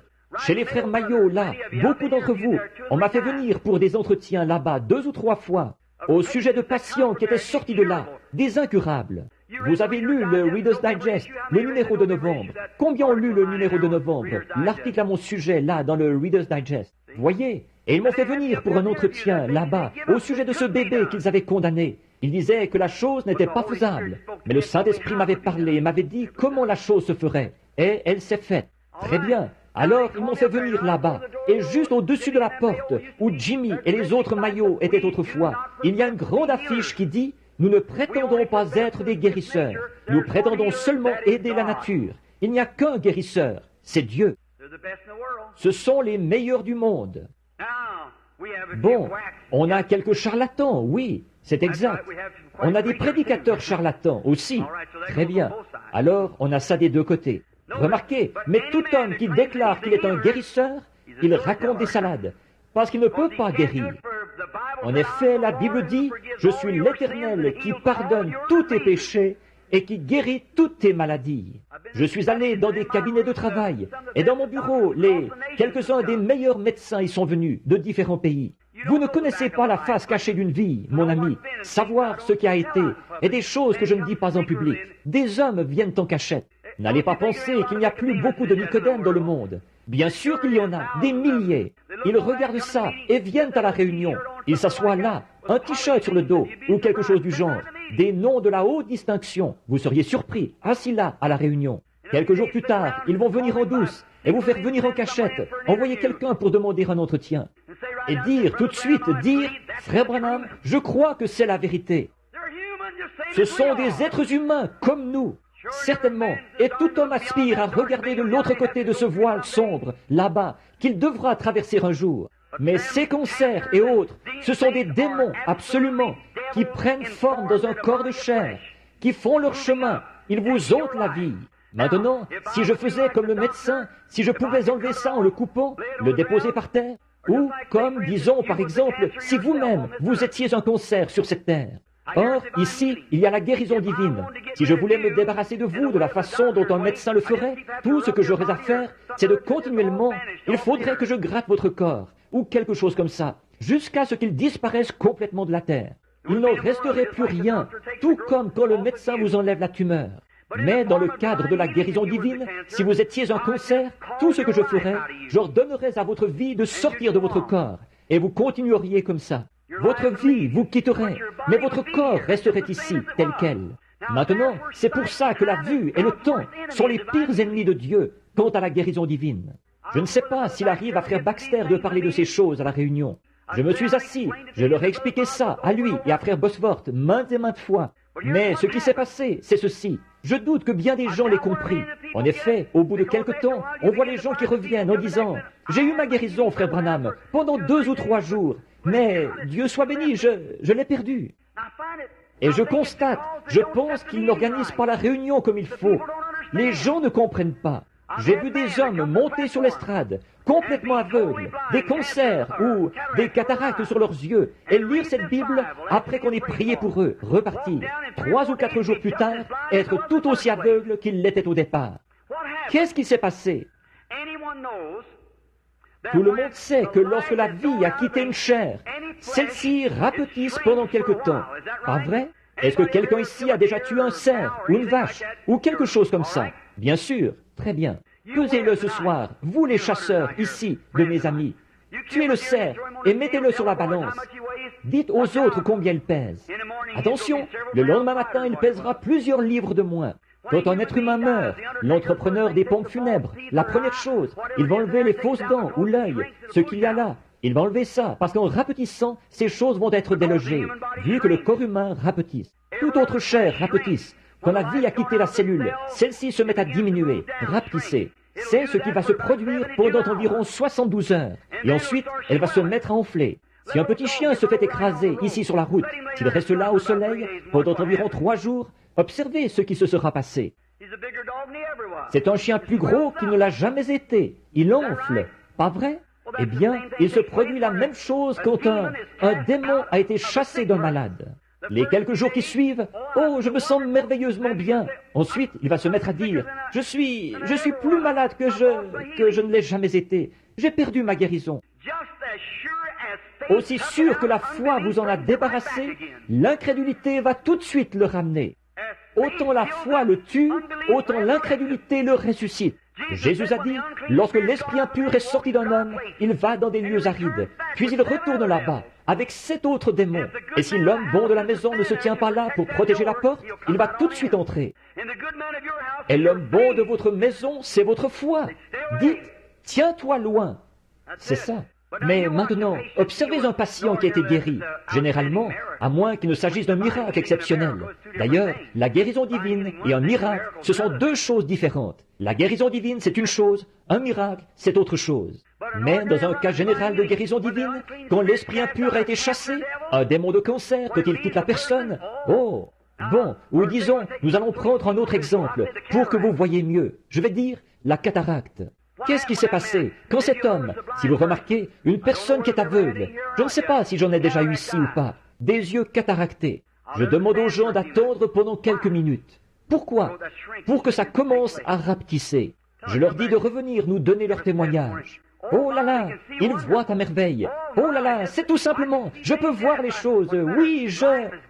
Chez les frères Maillot, là, beaucoup d'entre vous, on m'a fait venir pour des entretiens là-bas 2 ou 3 fois, au sujet de patients qui étaient sortis de là, des incurables. Vous avez lu le Reader's Digest, le numéro de novembre. Combien ont lu le numéro de novembre, l'article à mon sujet, là, dans le Reader's Digest? Voyez, et ils m'ont fait venir pour un entretien, là-bas, au sujet de ce bébé qu'ils avaient condamné. Ils disaient que la chose n'était pas faisable. Mais le Saint-Esprit m'avait parlé et m'avait dit comment la chose se ferait. Et elle s'est faite. Très bien. Alors, ils m'ont fait venir là-bas. Et juste au-dessus de la porte, où Jimmy et les autres Maillots étaient autrefois, il y a une grande affiche qui dit « Nous ne prétendons pas être des guérisseurs. Nous prétendons seulement aider la nature. Il n'y a qu'un guérisseur. C'est Dieu. Ce sont les meilleurs du monde. » Bon, on a quelques charlatans, oui, c'est exact. On a des prédicateurs charlatans aussi. Très bien. Alors, on a ça des deux côtés. Remarquez, mais tout homme qui déclare qu'il est un guérisseur, il raconte des salades, parce qu'il ne peut pas guérir. En effet, la Bible dit, « Je suis l'Éternel qui pardonne tous tes péchés et qui guérit toutes tes maladies. » Je suis allé dans des cabinets de travail, et dans mon bureau, quelques-uns des meilleurs médecins y sont venus, de différents pays. Vous ne connaissez pas la face cachée d'une vie, mon ami, savoir ce qui a été, et des choses que je ne dis pas en public. Des hommes viennent en cachette. N'allez pas penser qu'il n'y a plus beaucoup de Nicodème dans le monde. Bien sûr qu'il y en a, des milliers. Ils regardent ça et viennent à la réunion. Ils s'assoient là, un t-shirt sur le dos, ou quelque chose du genre. Des noms de la haute distinction. Vous seriez surpris, assis là, à la réunion. Quelques jours plus tard, ils vont venir en douce et vous faire venir en cachette, envoyer quelqu'un pour demander un entretien. Et dire, tout de suite, dire, « Frère Branham, je crois que c'est la vérité. » Ce sont des êtres humains comme nous. Certainement, et tout homme aspire à regarder de l'autre côté de ce voile sombre, là-bas, qu'il devra traverser un jour. Mais ces concerts et autres, ce sont des démons, absolument, qui prennent forme dans un corps de chair, qui font leur chemin, ils vous ôtent la vie. Maintenant, si je faisais comme le médecin, si je pouvais enlever ça en le coupant, le déposer par terre, ou comme, disons par exemple, si vous-même, vous étiez un cancer sur cette terre. Or, ici, il y a la guérison divine. Si je voulais me débarrasser de vous de la façon dont un médecin le ferait, tout ce que j'aurais à faire, c'est de continuellement, il faudrait que je gratte votre corps, ou quelque chose comme ça, jusqu'à ce qu'il disparaisse complètement de la terre. Il n'en resterait plus rien, tout comme quand le médecin vous enlève la tumeur. Mais dans le cadre de la guérison divine, si vous étiez un cancer, tout ce que je ferais, j'ordonnerais à votre vie de sortir de votre corps, et vous continueriez comme ça. Votre vie vous quitterait, mais votre corps resterait ici, tel quel. Maintenant, c'est pour ça que la vue et le temps sont les pires ennemis de Dieu quant à la guérison divine. Je ne sais pas s'il arrive à frère Baxter de parler de ces choses à la réunion. Je me suis assis, je leur ai expliqué ça à lui et à frère Bosworth maintes et maintes fois. Mais ce qui s'est passé, c'est ceci. Je doute que bien des gens l'aient compris. En effet, au bout de quelque temps, on voit les gens qui reviennent en disant « J'ai eu ma guérison, frère Branham, pendant 2 ou 3 jours, mais Dieu soit béni, je l'ai perdu. » Et je constate, je pense qu'ils n'organisent pas la réunion comme il faut. Les gens ne comprennent pas. J'ai vu des hommes monter sur l'estrade, complètement aveugles, des cancers ou des cataractes sur leurs yeux, et lire cette Bible après qu'on ait prié pour eux, repartir, 3 ou 4 jours plus tard, être tout aussi aveugles qu'ils l'étaient au départ. Qu'est-ce qui s'est passé? Tout le monde sait que lorsque la vie a quitté une chair, celle-ci rapetisse pendant quelque temps. Pas vrai? Est-ce que quelqu'un ici a déjà tué un cerf ou une vache ou quelque chose comme ça? Bien sûr. Très bien. Pesez-le ce soir, vous les chasseurs, ici, de mes amis. Tuez le cerf et mettez-le sur la balance. Dites aux autres combien il pèse. Attention, le lendemain matin, il pèsera plusieurs livres de moins. Quand un être humain meurt, l'entrepreneur des pompes funèbres, la première chose, il va enlever les fausses dents ou l'œil, ce qu'il y a là. Il va enlever ça, parce qu'en rapetissant, ces choses vont être délogées, vu que le corps humain rapetisse. Toute autre chair rapetisse. quand la vie a quitté la cellule, celle-ci se met à diminuer, rapetisser. C'est ce qui va se produire pendant environ 72 heures. Et ensuite, elle va se mettre à enfler. Si un petit chien se fait écraser ici sur la route, s'il reste là au soleil pendant environ 3 jours, observez ce qui se sera passé. C'est un chien plus gros qu'il ne l'a jamais été. Il enfle. Pas vrai? Eh bien, il se produit la même chose quand un démon a été chassé d'un malade. Les quelques jours qui suivent, « Oh, je me sens merveilleusement bien !» Ensuite, il va se mettre à dire, « Je suis plus malade que je ne l'ai jamais été. J'ai perdu ma guérison. » Aussi sûr que la foi vous en a débarrassé, l'incrédulité va tout de suite le ramener. Autant la foi le tue, autant l'incrédulité le ressuscite. Jésus a dit, lorsque l'esprit impur est sorti d'un homme, il va dans des lieux arides, puis il retourne là-bas, avec 7 autres démons. Et si l'homme bon de la maison ne se tient pas là pour protéger la porte, il va tout de suite entrer. Et l'homme bon de votre maison, c'est votre foi. Dites, tiens-toi loin. C'est ça. Mais maintenant, observez un patient qui a été guéri, généralement, à moins qu'il ne s'agisse d'un miracle exceptionnel. D'ailleurs, la guérison divine et un miracle, ce sont 2 choses différentes. La guérison divine, c'est une chose, un miracle, c'est autre chose. Mais dans un cas général de guérison divine, quand l'esprit impur a été chassé, un démon de cancer, quand il quitte la personne, oh, bon, ou disons, nous allons prendre un autre exemple, pour que vous voyez mieux. Je vais dire, la cataracte. Qu'est-ce qui s'est passé quand cet homme, si vous remarquez, une personne qui est aveugle, je ne sais pas si j'en ai déjà eu ici ou pas, des yeux cataractés, je demande aux gens d'attendre pendant quelques minutes. Pourquoi? Pour que ça commence à rapetisser. Je leur dis de revenir nous donner leur témoignage. Oh là là, ils voient à merveille. Oh là là, c'est tout simplement, je peux voir les choses. Oui,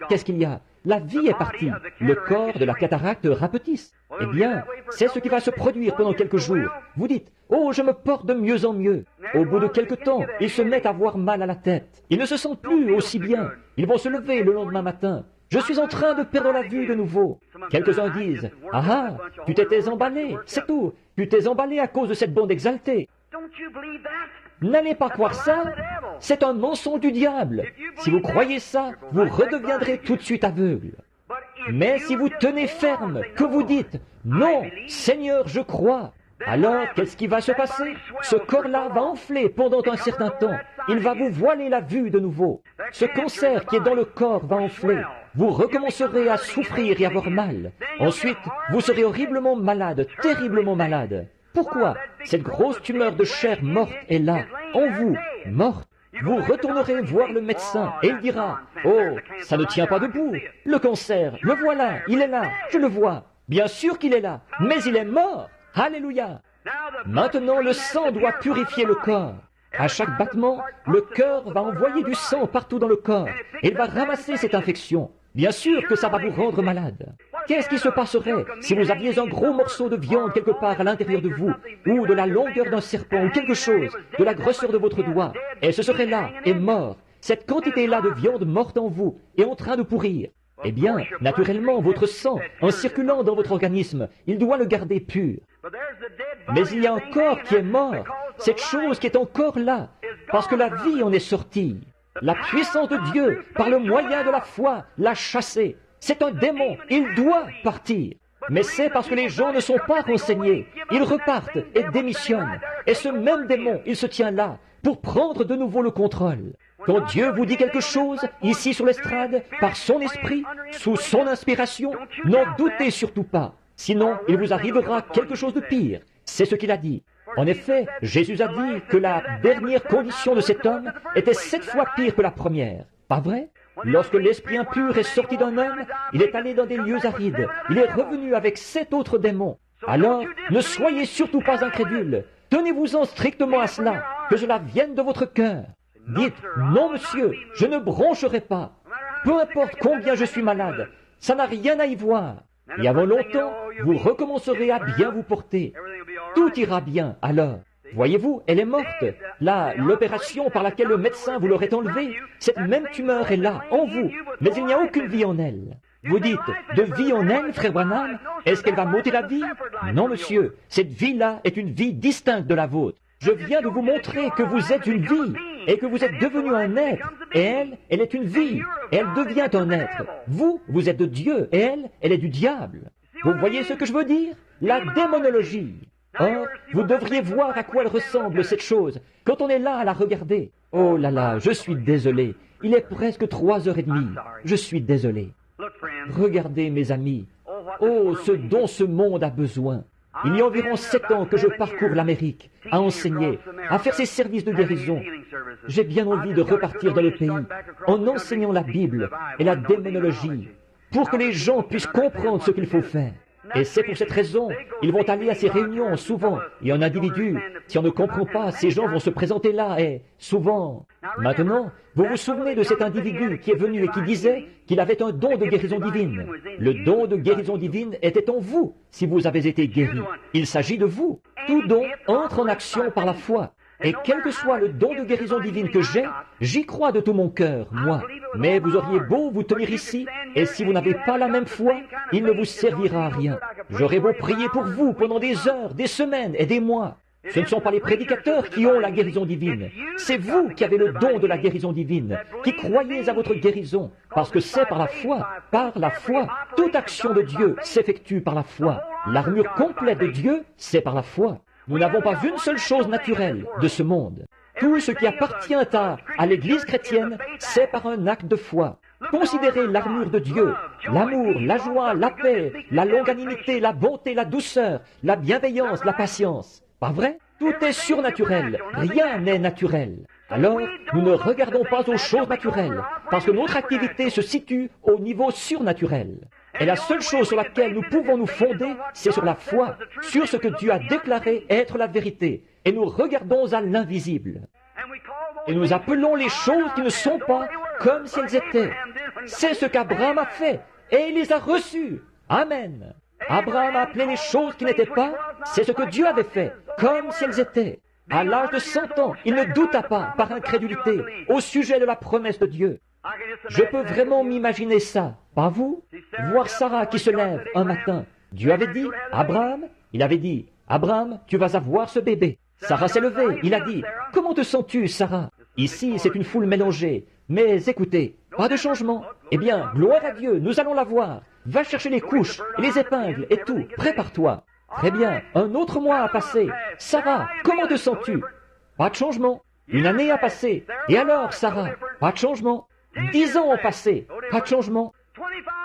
Qu'est-ce qu'il y a? La vie est partie. Le corps de la cataracte rapetisse. Eh bien, c'est ce qui va se produire pendant quelques jours. Vous dites, oh, je me porte de mieux en mieux. Au bout de quelque temps, ils se mettent à avoir mal à la tête. Ils ne se sentent plus aussi bien. Ils vont se lever le lendemain matin. Je suis en train de perdre la vue de nouveau. Quelques-uns disent, ah ah, tu t'étais emballé, c'est tout. Tu t'es emballé à cause de cette bande exaltée. N'allez pas croire ça, c'est un mensonge du diable. Si vous croyez ça, vous redeviendrez tout de suite aveugle. Mais si vous tenez ferme, que vous dites, non, Seigneur, je crois, alors qu'est-ce qui va se passer? Ce corps-là va enfler pendant un certain temps. Il va vous voiler la vue de nouveau. Ce cancer qui est dans le corps va enfler. Vous recommencerez à souffrir et à avoir mal. Ensuite, vous serez horriblement malade, terriblement malade. Pourquoi? Cette grosse tumeur de chair morte est là, en vous, morte. Vous retournerez voir le médecin et il dira, « Oh, ça ne tient pas debout. Le cancer, le voilà, il est là, je le vois. Bien sûr qu'il est là, mais il est mort. Alléluia. Maintenant, le sang doit purifier le corps. À chaque battement, le cœur va envoyer du sang partout dans le corps et il va ramasser cette infection. Bien sûr que ça va vous rendre malade. Qu'est-ce qui se passerait si vous aviez un gros morceau de viande quelque part à l'intérieur de vous, ou de la longueur d'un serpent, ou quelque chose, de la grosseur de votre doigt, et ce serait là, et mort. Cette quantité-là de viande morte en vous est en train de pourrir. Eh bien, naturellement, votre sang, en circulant dans votre organisme, il doit le garder pur. Mais il y a un corps qui est mort, cette chose qui est encore là, parce que la vie en est sortie. La puissance de Dieu, par le moyen de la foi, l'a chassé. C'est un démon, il doit partir. Mais c'est parce que les gens ne sont pas renseignés. Ils repartent et démissionnent. Et ce même démon, il se tient là, pour prendre de nouveau le contrôle. Quand Dieu vous dit quelque chose, ici sur l'estrade, par son esprit, sous son inspiration, n'en doutez surtout pas. Sinon, il vous arrivera quelque chose de pire. C'est ce qu'il a dit. En effet, Jésus a dit que la dernière condition de cet homme était 7 fois pire que la première. Pas vrai? Lorsque l'esprit impur est sorti d'un homme, il est allé dans des lieux arides. Il est revenu avec 7 autres démons. Alors, ne soyez surtout pas incrédules. Tenez-vous-en strictement à cela, que cela vienne de votre cœur. Dites, non monsieur, je ne broncherai pas. Peu importe combien je suis malade, ça n'a rien à y voir. Et avant longtemps, vous recommencerez à bien vous porter. Tout ira bien alors. Voyez-vous, elle est morte. Là, l'opération par laquelle le médecin vous l'aurait enlevée, cette même tumeur est là, en vous, mais il n'y a aucune vie en elle. Vous dites, de vie en elle, frère Branham, est-ce qu'elle va m'ôter la vie? Non, monsieur, cette vie-là est une vie distincte de la vôtre. Je viens de vous montrer que vous êtes une vie, et que vous êtes devenu un être, et elle est une vie. Elle devient un être. Vous, vous êtes de Dieu, et elle est du diable. Vous voyez ce que je veux dire? La démonologie. Or, vous devriez voir à quoi elle ressemble, cette chose, quand on est là à la regarder. Oh là là, je suis désolé. Il est presque 3h30. Je suis désolé. Regardez, mes amis. Oh, ce dont ce monde a besoin. Il y a environ 7 ans que je parcours l'Amérique, à enseigner, à faire ces services de guérison. J'ai bien envie de repartir dans le pays en enseignant la Bible et la démonologie pour que les gens puissent comprendre ce qu'il faut faire. Et c'est pour cette raison, ils vont aller à ces réunions souvent. Et un individu, si on ne comprend pas, ces gens vont se présenter là et souvent. Maintenant, vous vous souvenez de cet individu qui est venu et qui disait qu'il avait un don de guérison divine. Le don de guérison divine était en vous si vous avez été guéri. Il s'agit de vous. Tout don entre en action par la foi. Et quel que soit le don de guérison divine que j'ai, j'y crois de tout mon cœur, moi. Mais vous auriez beau vous tenir ici, et si vous n'avez pas la même foi, il ne vous servira à rien. J'aurais beau prier pour vous pendant des heures, des semaines et des mois. Ce ne sont pas les prédicateurs qui ont la guérison divine. C'est vous qui avez le don de la guérison divine, qui croyez à votre guérison, parce que c'est par la foi. Par la foi, toute action de Dieu s'effectue par la foi. L'armure complète de Dieu, c'est par la foi. Nous n'avons pas une seule chose naturelle de ce monde. Tout ce qui appartient à l'Église chrétienne, c'est par un acte de foi. Considérez l'armure de Dieu, l'amour, la joie, la paix, la longanimité, la bonté, la douceur, la bienveillance, la patience. Pas vrai? Tout est surnaturel, rien n'est naturel. Alors, nous ne regardons pas aux choses naturelles, parce que notre activité se situe au niveau surnaturel. Et la seule chose sur laquelle nous pouvons nous fonder, c'est sur la foi, sur ce que Dieu a déclaré être la vérité. Et nous regardons à l'invisible. Et nous appelons les choses qui ne sont pas comme si elles étaient. C'est ce qu'Abraham a fait, et il les a reçues. Amen. Abraham a appelé les choses qui n'étaient pas, c'est ce que Dieu avait fait, comme si elles étaient. À l'âge de 100 ans, il ne douta pas, par incrédulité, au sujet de la promesse de Dieu. Je peux vraiment m'imaginer ça, pas vous? Voir Sarah qui se lève un matin. Dieu avait dit, Abraham, il avait dit, Abraham, tu vas avoir ce bébé. Sarah s'est levée, il a dit, comment te sens-tu, Sarah? Ici, c'est une foule mélangée. Mais écoutez, pas de changement. Eh bien, gloire à Dieu, nous allons la voir. Va chercher les couches, et les épingles et tout, prépare-toi. Très bien, un autre mois a passé. Sarah, comment te sens-tu? Pas de changement. Une année a passé. Et alors, Sarah? Pas de changement. 10 ans ont passé. Pas de changement.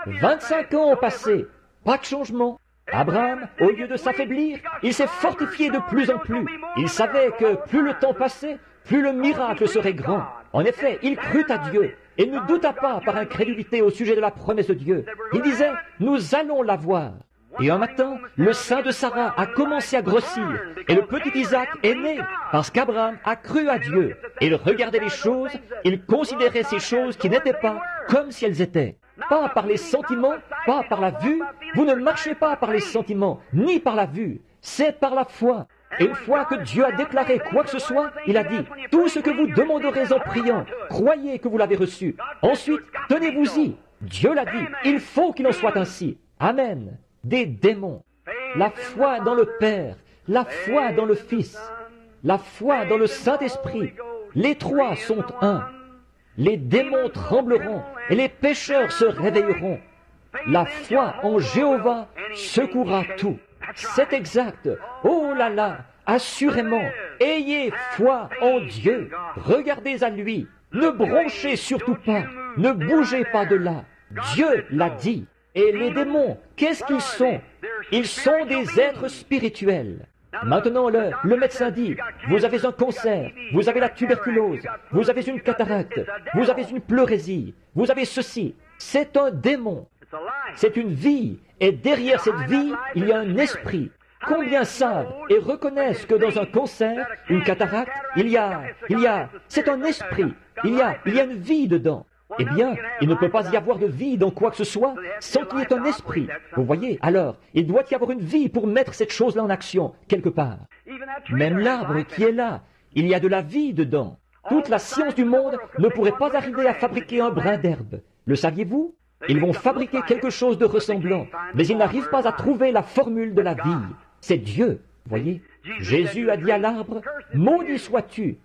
25 ans ont passé. Pas de changement. Abraham, au lieu de s'affaiblir, il s'est fortifié de plus en plus. Il savait que plus le temps passait, plus le miracle serait grand. En effet, il crut à Dieu et ne douta pas par incrédulité au sujet de la promesse de Dieu. Il disait, nous allons la voir. Et un matin, le sein de Sarah a commencé à grossir et le petit Isaac est né parce qu'Abraham a cru à Dieu. Il regardait les choses, il considérait ces choses qui n'étaient pas comme si elles étaient. Pas par les sentiments, pas par la vue. Vous ne marchez pas par les sentiments, ni par la vue. C'est par la foi. Et une fois que Dieu a déclaré quoi que ce soit, il a dit, tout ce que vous demanderez en priant, croyez que vous l'avez reçu. Ensuite, tenez-vous-y. Dieu l'a dit, il faut qu'il en soit ainsi. Amen. Des démons. La foi dans le Père, la foi dans le Fils, la foi dans le Saint-Esprit. Les trois sont un. Les démons trembleront et les pécheurs se réveilleront. La foi en Jéhovah secouera tout. C'est exact. Oh là là, assurément, ayez foi en Dieu. Regardez à lui. Ne bronchez surtout pas. Ne bougez pas de là. Dieu l'a dit. Et les démons, qu'est-ce qu'ils sont? Ils sont des êtres spirituels. Maintenant, le médecin dit, vous avez un cancer, vous avez la tuberculose, vous avez une cataracte, vous avez une pleurésie, vous avez ceci. C'est un démon. C'est une vie. Et derrière cette vie, il y a un esprit. Combien savent et reconnaissent que dans un cancer, une cataracte, c'est un esprit. Il y a une vie dedans. Eh bien, il ne peut pas y avoir de vie dans quoi que ce soit sans qu'il y ait un esprit. Vous voyez, alors, il doit y avoir une vie pour mettre cette chose-là en action, quelque part. Même l'arbre qui est là, il y a de la vie dedans. Toute la science du monde ne pourrait pas arriver à fabriquer un brin d'herbe. Le saviez-vous? Ils vont fabriquer quelque chose de ressemblant, mais ils n'arrivent pas à trouver la formule de la vie. C'est Dieu, voyez. Jésus a dit à l'arbre, « Maudit sois-tu ».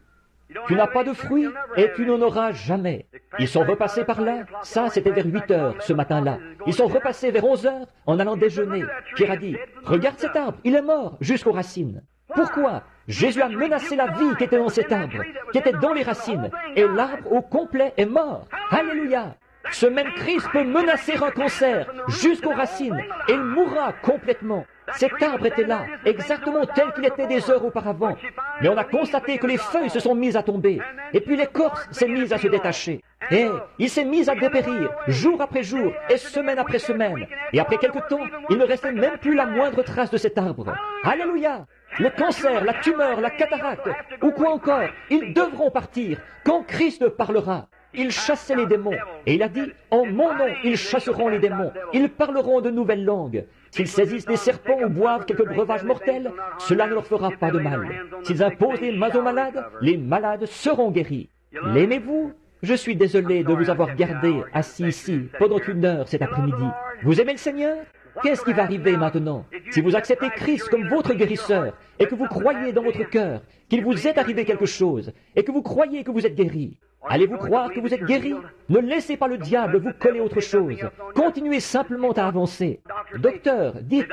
Tu n'as pas de fruits et tu n'en auras jamais. Ils sont repassés par là. Ça, c'était vers 8 heures ce matin-là. Ils sont repassés vers 11 heures en allant déjeuner. Pierre a dit, regarde cet arbre, il est mort jusqu'aux racines. Pourquoi? Jésus a menacé la vie qui était dans cet arbre, qui était dans les racines, et l'arbre au complet est mort. Alléluia! Ce même Christ peut menacer un cancer jusqu'aux racines, et il mourra complètement. Cet arbre était là, exactement tel qu'il était des heures auparavant. Mais on a constaté que les feuilles se sont mises à tomber, et puis l'écorce s'est mise à se détacher. Et il s'est mis à dépérir, jour après jour, et semaine après semaine. Et après quelque temps, il ne restait même plus la moindre trace de cet arbre. Alléluia! Le cancer, la tumeur, la cataracte, ou quoi encore, ils devront partir quand Christ parlera. Il chassait les démons, et il a dit, en mon nom, ils chasseront les démons, ils parleront de nouvelles langues. S'ils saisissent des serpents ou boivent quelques breuvages mortels, cela ne leur fera pas de mal. S'ils imposent des mains aux malades, les malades seront guéris. L'aimez-vous? Je suis désolé de vous avoir gardé assis ici pendant 1 heure cet après-midi. Vous aimez le Seigneur? Qu'est-ce qui va arriver maintenant? Si vous acceptez Christ comme votre guérisseur, et que vous croyez dans votre cœur qu'il vous est arrivé quelque chose, et que vous croyez que vous êtes guéri, allez-vous croire que vous êtes guéri? Ne laissez pas le diable vous coller autre chose. Continuez simplement à avancer. Docteur, dites,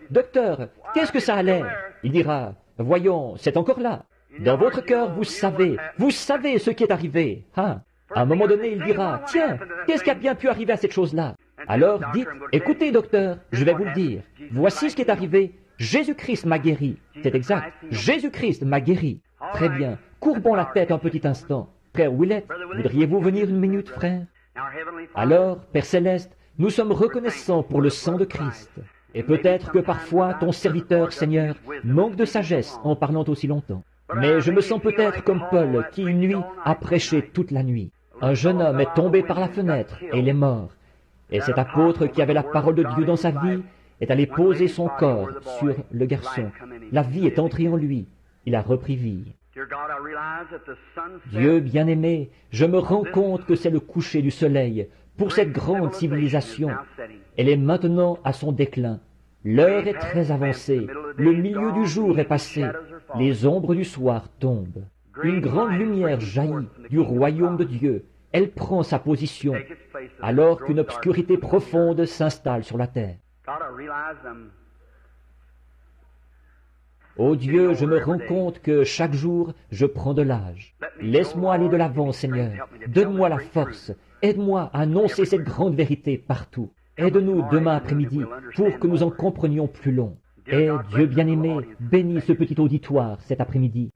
docteur, qu'est-ce que ça a l'air? Il dira, voyons, c'est encore là. Dans votre cœur, vous savez ce qui est arrivé. Ah. À un moment donné, il dira, tiens, qu'est-ce qui a bien pu arriver à cette chose-là? Alors dites, écoutez docteur, je vais vous le dire. Voici ce qui est arrivé. Jésus-Christ m'a guéri. C'est exact. Jésus-Christ m'a guéri. Très bien. Courbons la tête un petit instant. Frère Willett, voudriez-vous venir 1 minute, frère? Alors, Père Céleste, nous sommes reconnaissants pour le sang de Christ. Et peut-être que parfois ton serviteur, Seigneur, manque de sagesse en parlant aussi longtemps. Mais je me sens peut-être comme Paul qui, une nuit, a prêché toute la nuit. Un jeune homme est tombé par la fenêtre et il est mort. Et cet apôtre qui avait la parole de Dieu dans sa vie est allé poser son corps sur le garçon. La vie est entrée en lui. Il a repris vie. Dieu bien-aimé, je me rends compte que c'est le coucher du soleil pour cette grande civilisation. Elle est maintenant à son déclin. L'heure est très avancée. Le milieu du jour est passé. Les ombres du soir tombent. Une grande lumière jaillit du royaume de Dieu. Elle prend sa position, alors qu'une obscurité profonde s'installe sur la terre. Ô Dieu, je me rends compte que chaque jour, je prends de l'âge. Laisse-moi aller de l'avant, Seigneur. Donne-moi la force. Aide-moi à annoncer cette grande vérité partout. Aide-nous demain après-midi pour que nous en comprenions plus long. Et Dieu bien-aimé, bénis ce petit auditoire cet après-midi.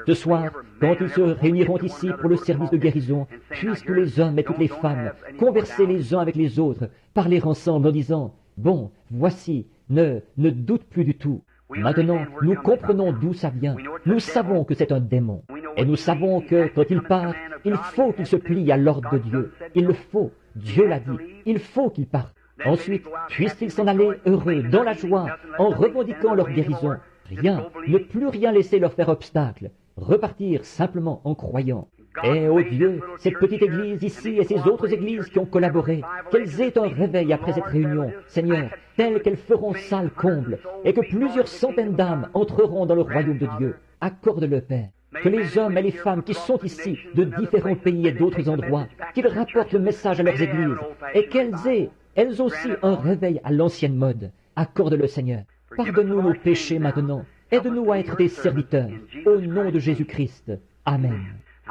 Ce soir, quand ils se réuniront ici pour le service de guérison, puissent tous les hommes et toutes les femmes converser les uns avec les autres, parler ensemble en disant, bon, voici, ne doute plus du tout. Maintenant, nous comprenons d'où ça vient. Nous savons que c'est un démon. Et nous savons que, quand il part, il faut qu'il se plie à l'ordre de Dieu. Il le faut. Dieu l'a dit. Il faut qu'il parte. Ensuite, puissent-ils s'en aller heureux, dans la joie, en revendiquant leur guérison. Rien, ne plus rien laisser leur faire obstacle. Repartir simplement en croyant. Et, ô Dieu, cette petite église ici et ces autres églises qui ont collaboré, qu'elles aient un réveil après cette réunion, Seigneur, tel qu'elles feront salle comble, et que plusieurs centaines d'âmes entreront dans le royaume de Dieu. Accorde-le, Père. Que les hommes et les femmes qui sont ici, de différents pays et d'autres endroits, qu'ils rapportent le message à leurs églises, et qu'elles aient, elles aussi, un réveil à l'ancienne mode. Accorde-le, Seigneur. Pardonne-nous nos péchés maintenant. Aide-nous à être des serviteurs. Au nom de Jésus-Christ. Amen.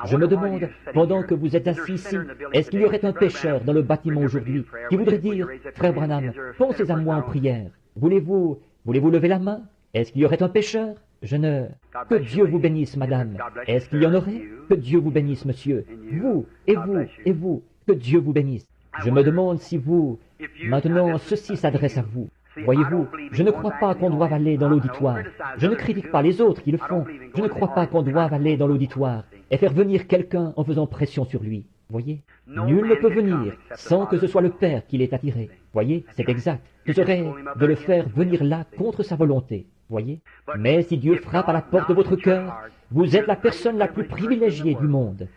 Je me demande, pendant que vous êtes assis ici, est-ce qu'il y aurait un pécheur dans le bâtiment aujourd'hui qui voudrait dire, Frère Branham, pensez à moi en prière. Voulez-vous lever la main? Est-ce qu'il y aurait un pécheur? Que Dieu vous bénisse, madame. Est-ce qu'il y en aurait? Que Dieu vous bénisse, monsieur. Vous, et vous, et vous. Que Dieu vous bénisse. Je me demande si vous... Maintenant, ceci s'adresse à vous. Voyez-vous, je ne crois pas qu'on doive aller dans l'auditoire. Je ne critique pas les autres qui le font. Je ne crois pas qu'on doive aller dans l'auditoire et faire venir quelqu'un en faisant pression sur lui. Voyez, nul ne peut venir sans que ce soit le Père qui l'ait attiré. Voyez, c'est exact. Ce serait de le faire venir là contre sa volonté. Voyez. Mais si Dieu frappe à la porte de votre cœur, vous êtes la personne la plus privilégiée du monde.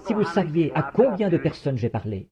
Si vous saviez à combien de personnes j'ai parlé,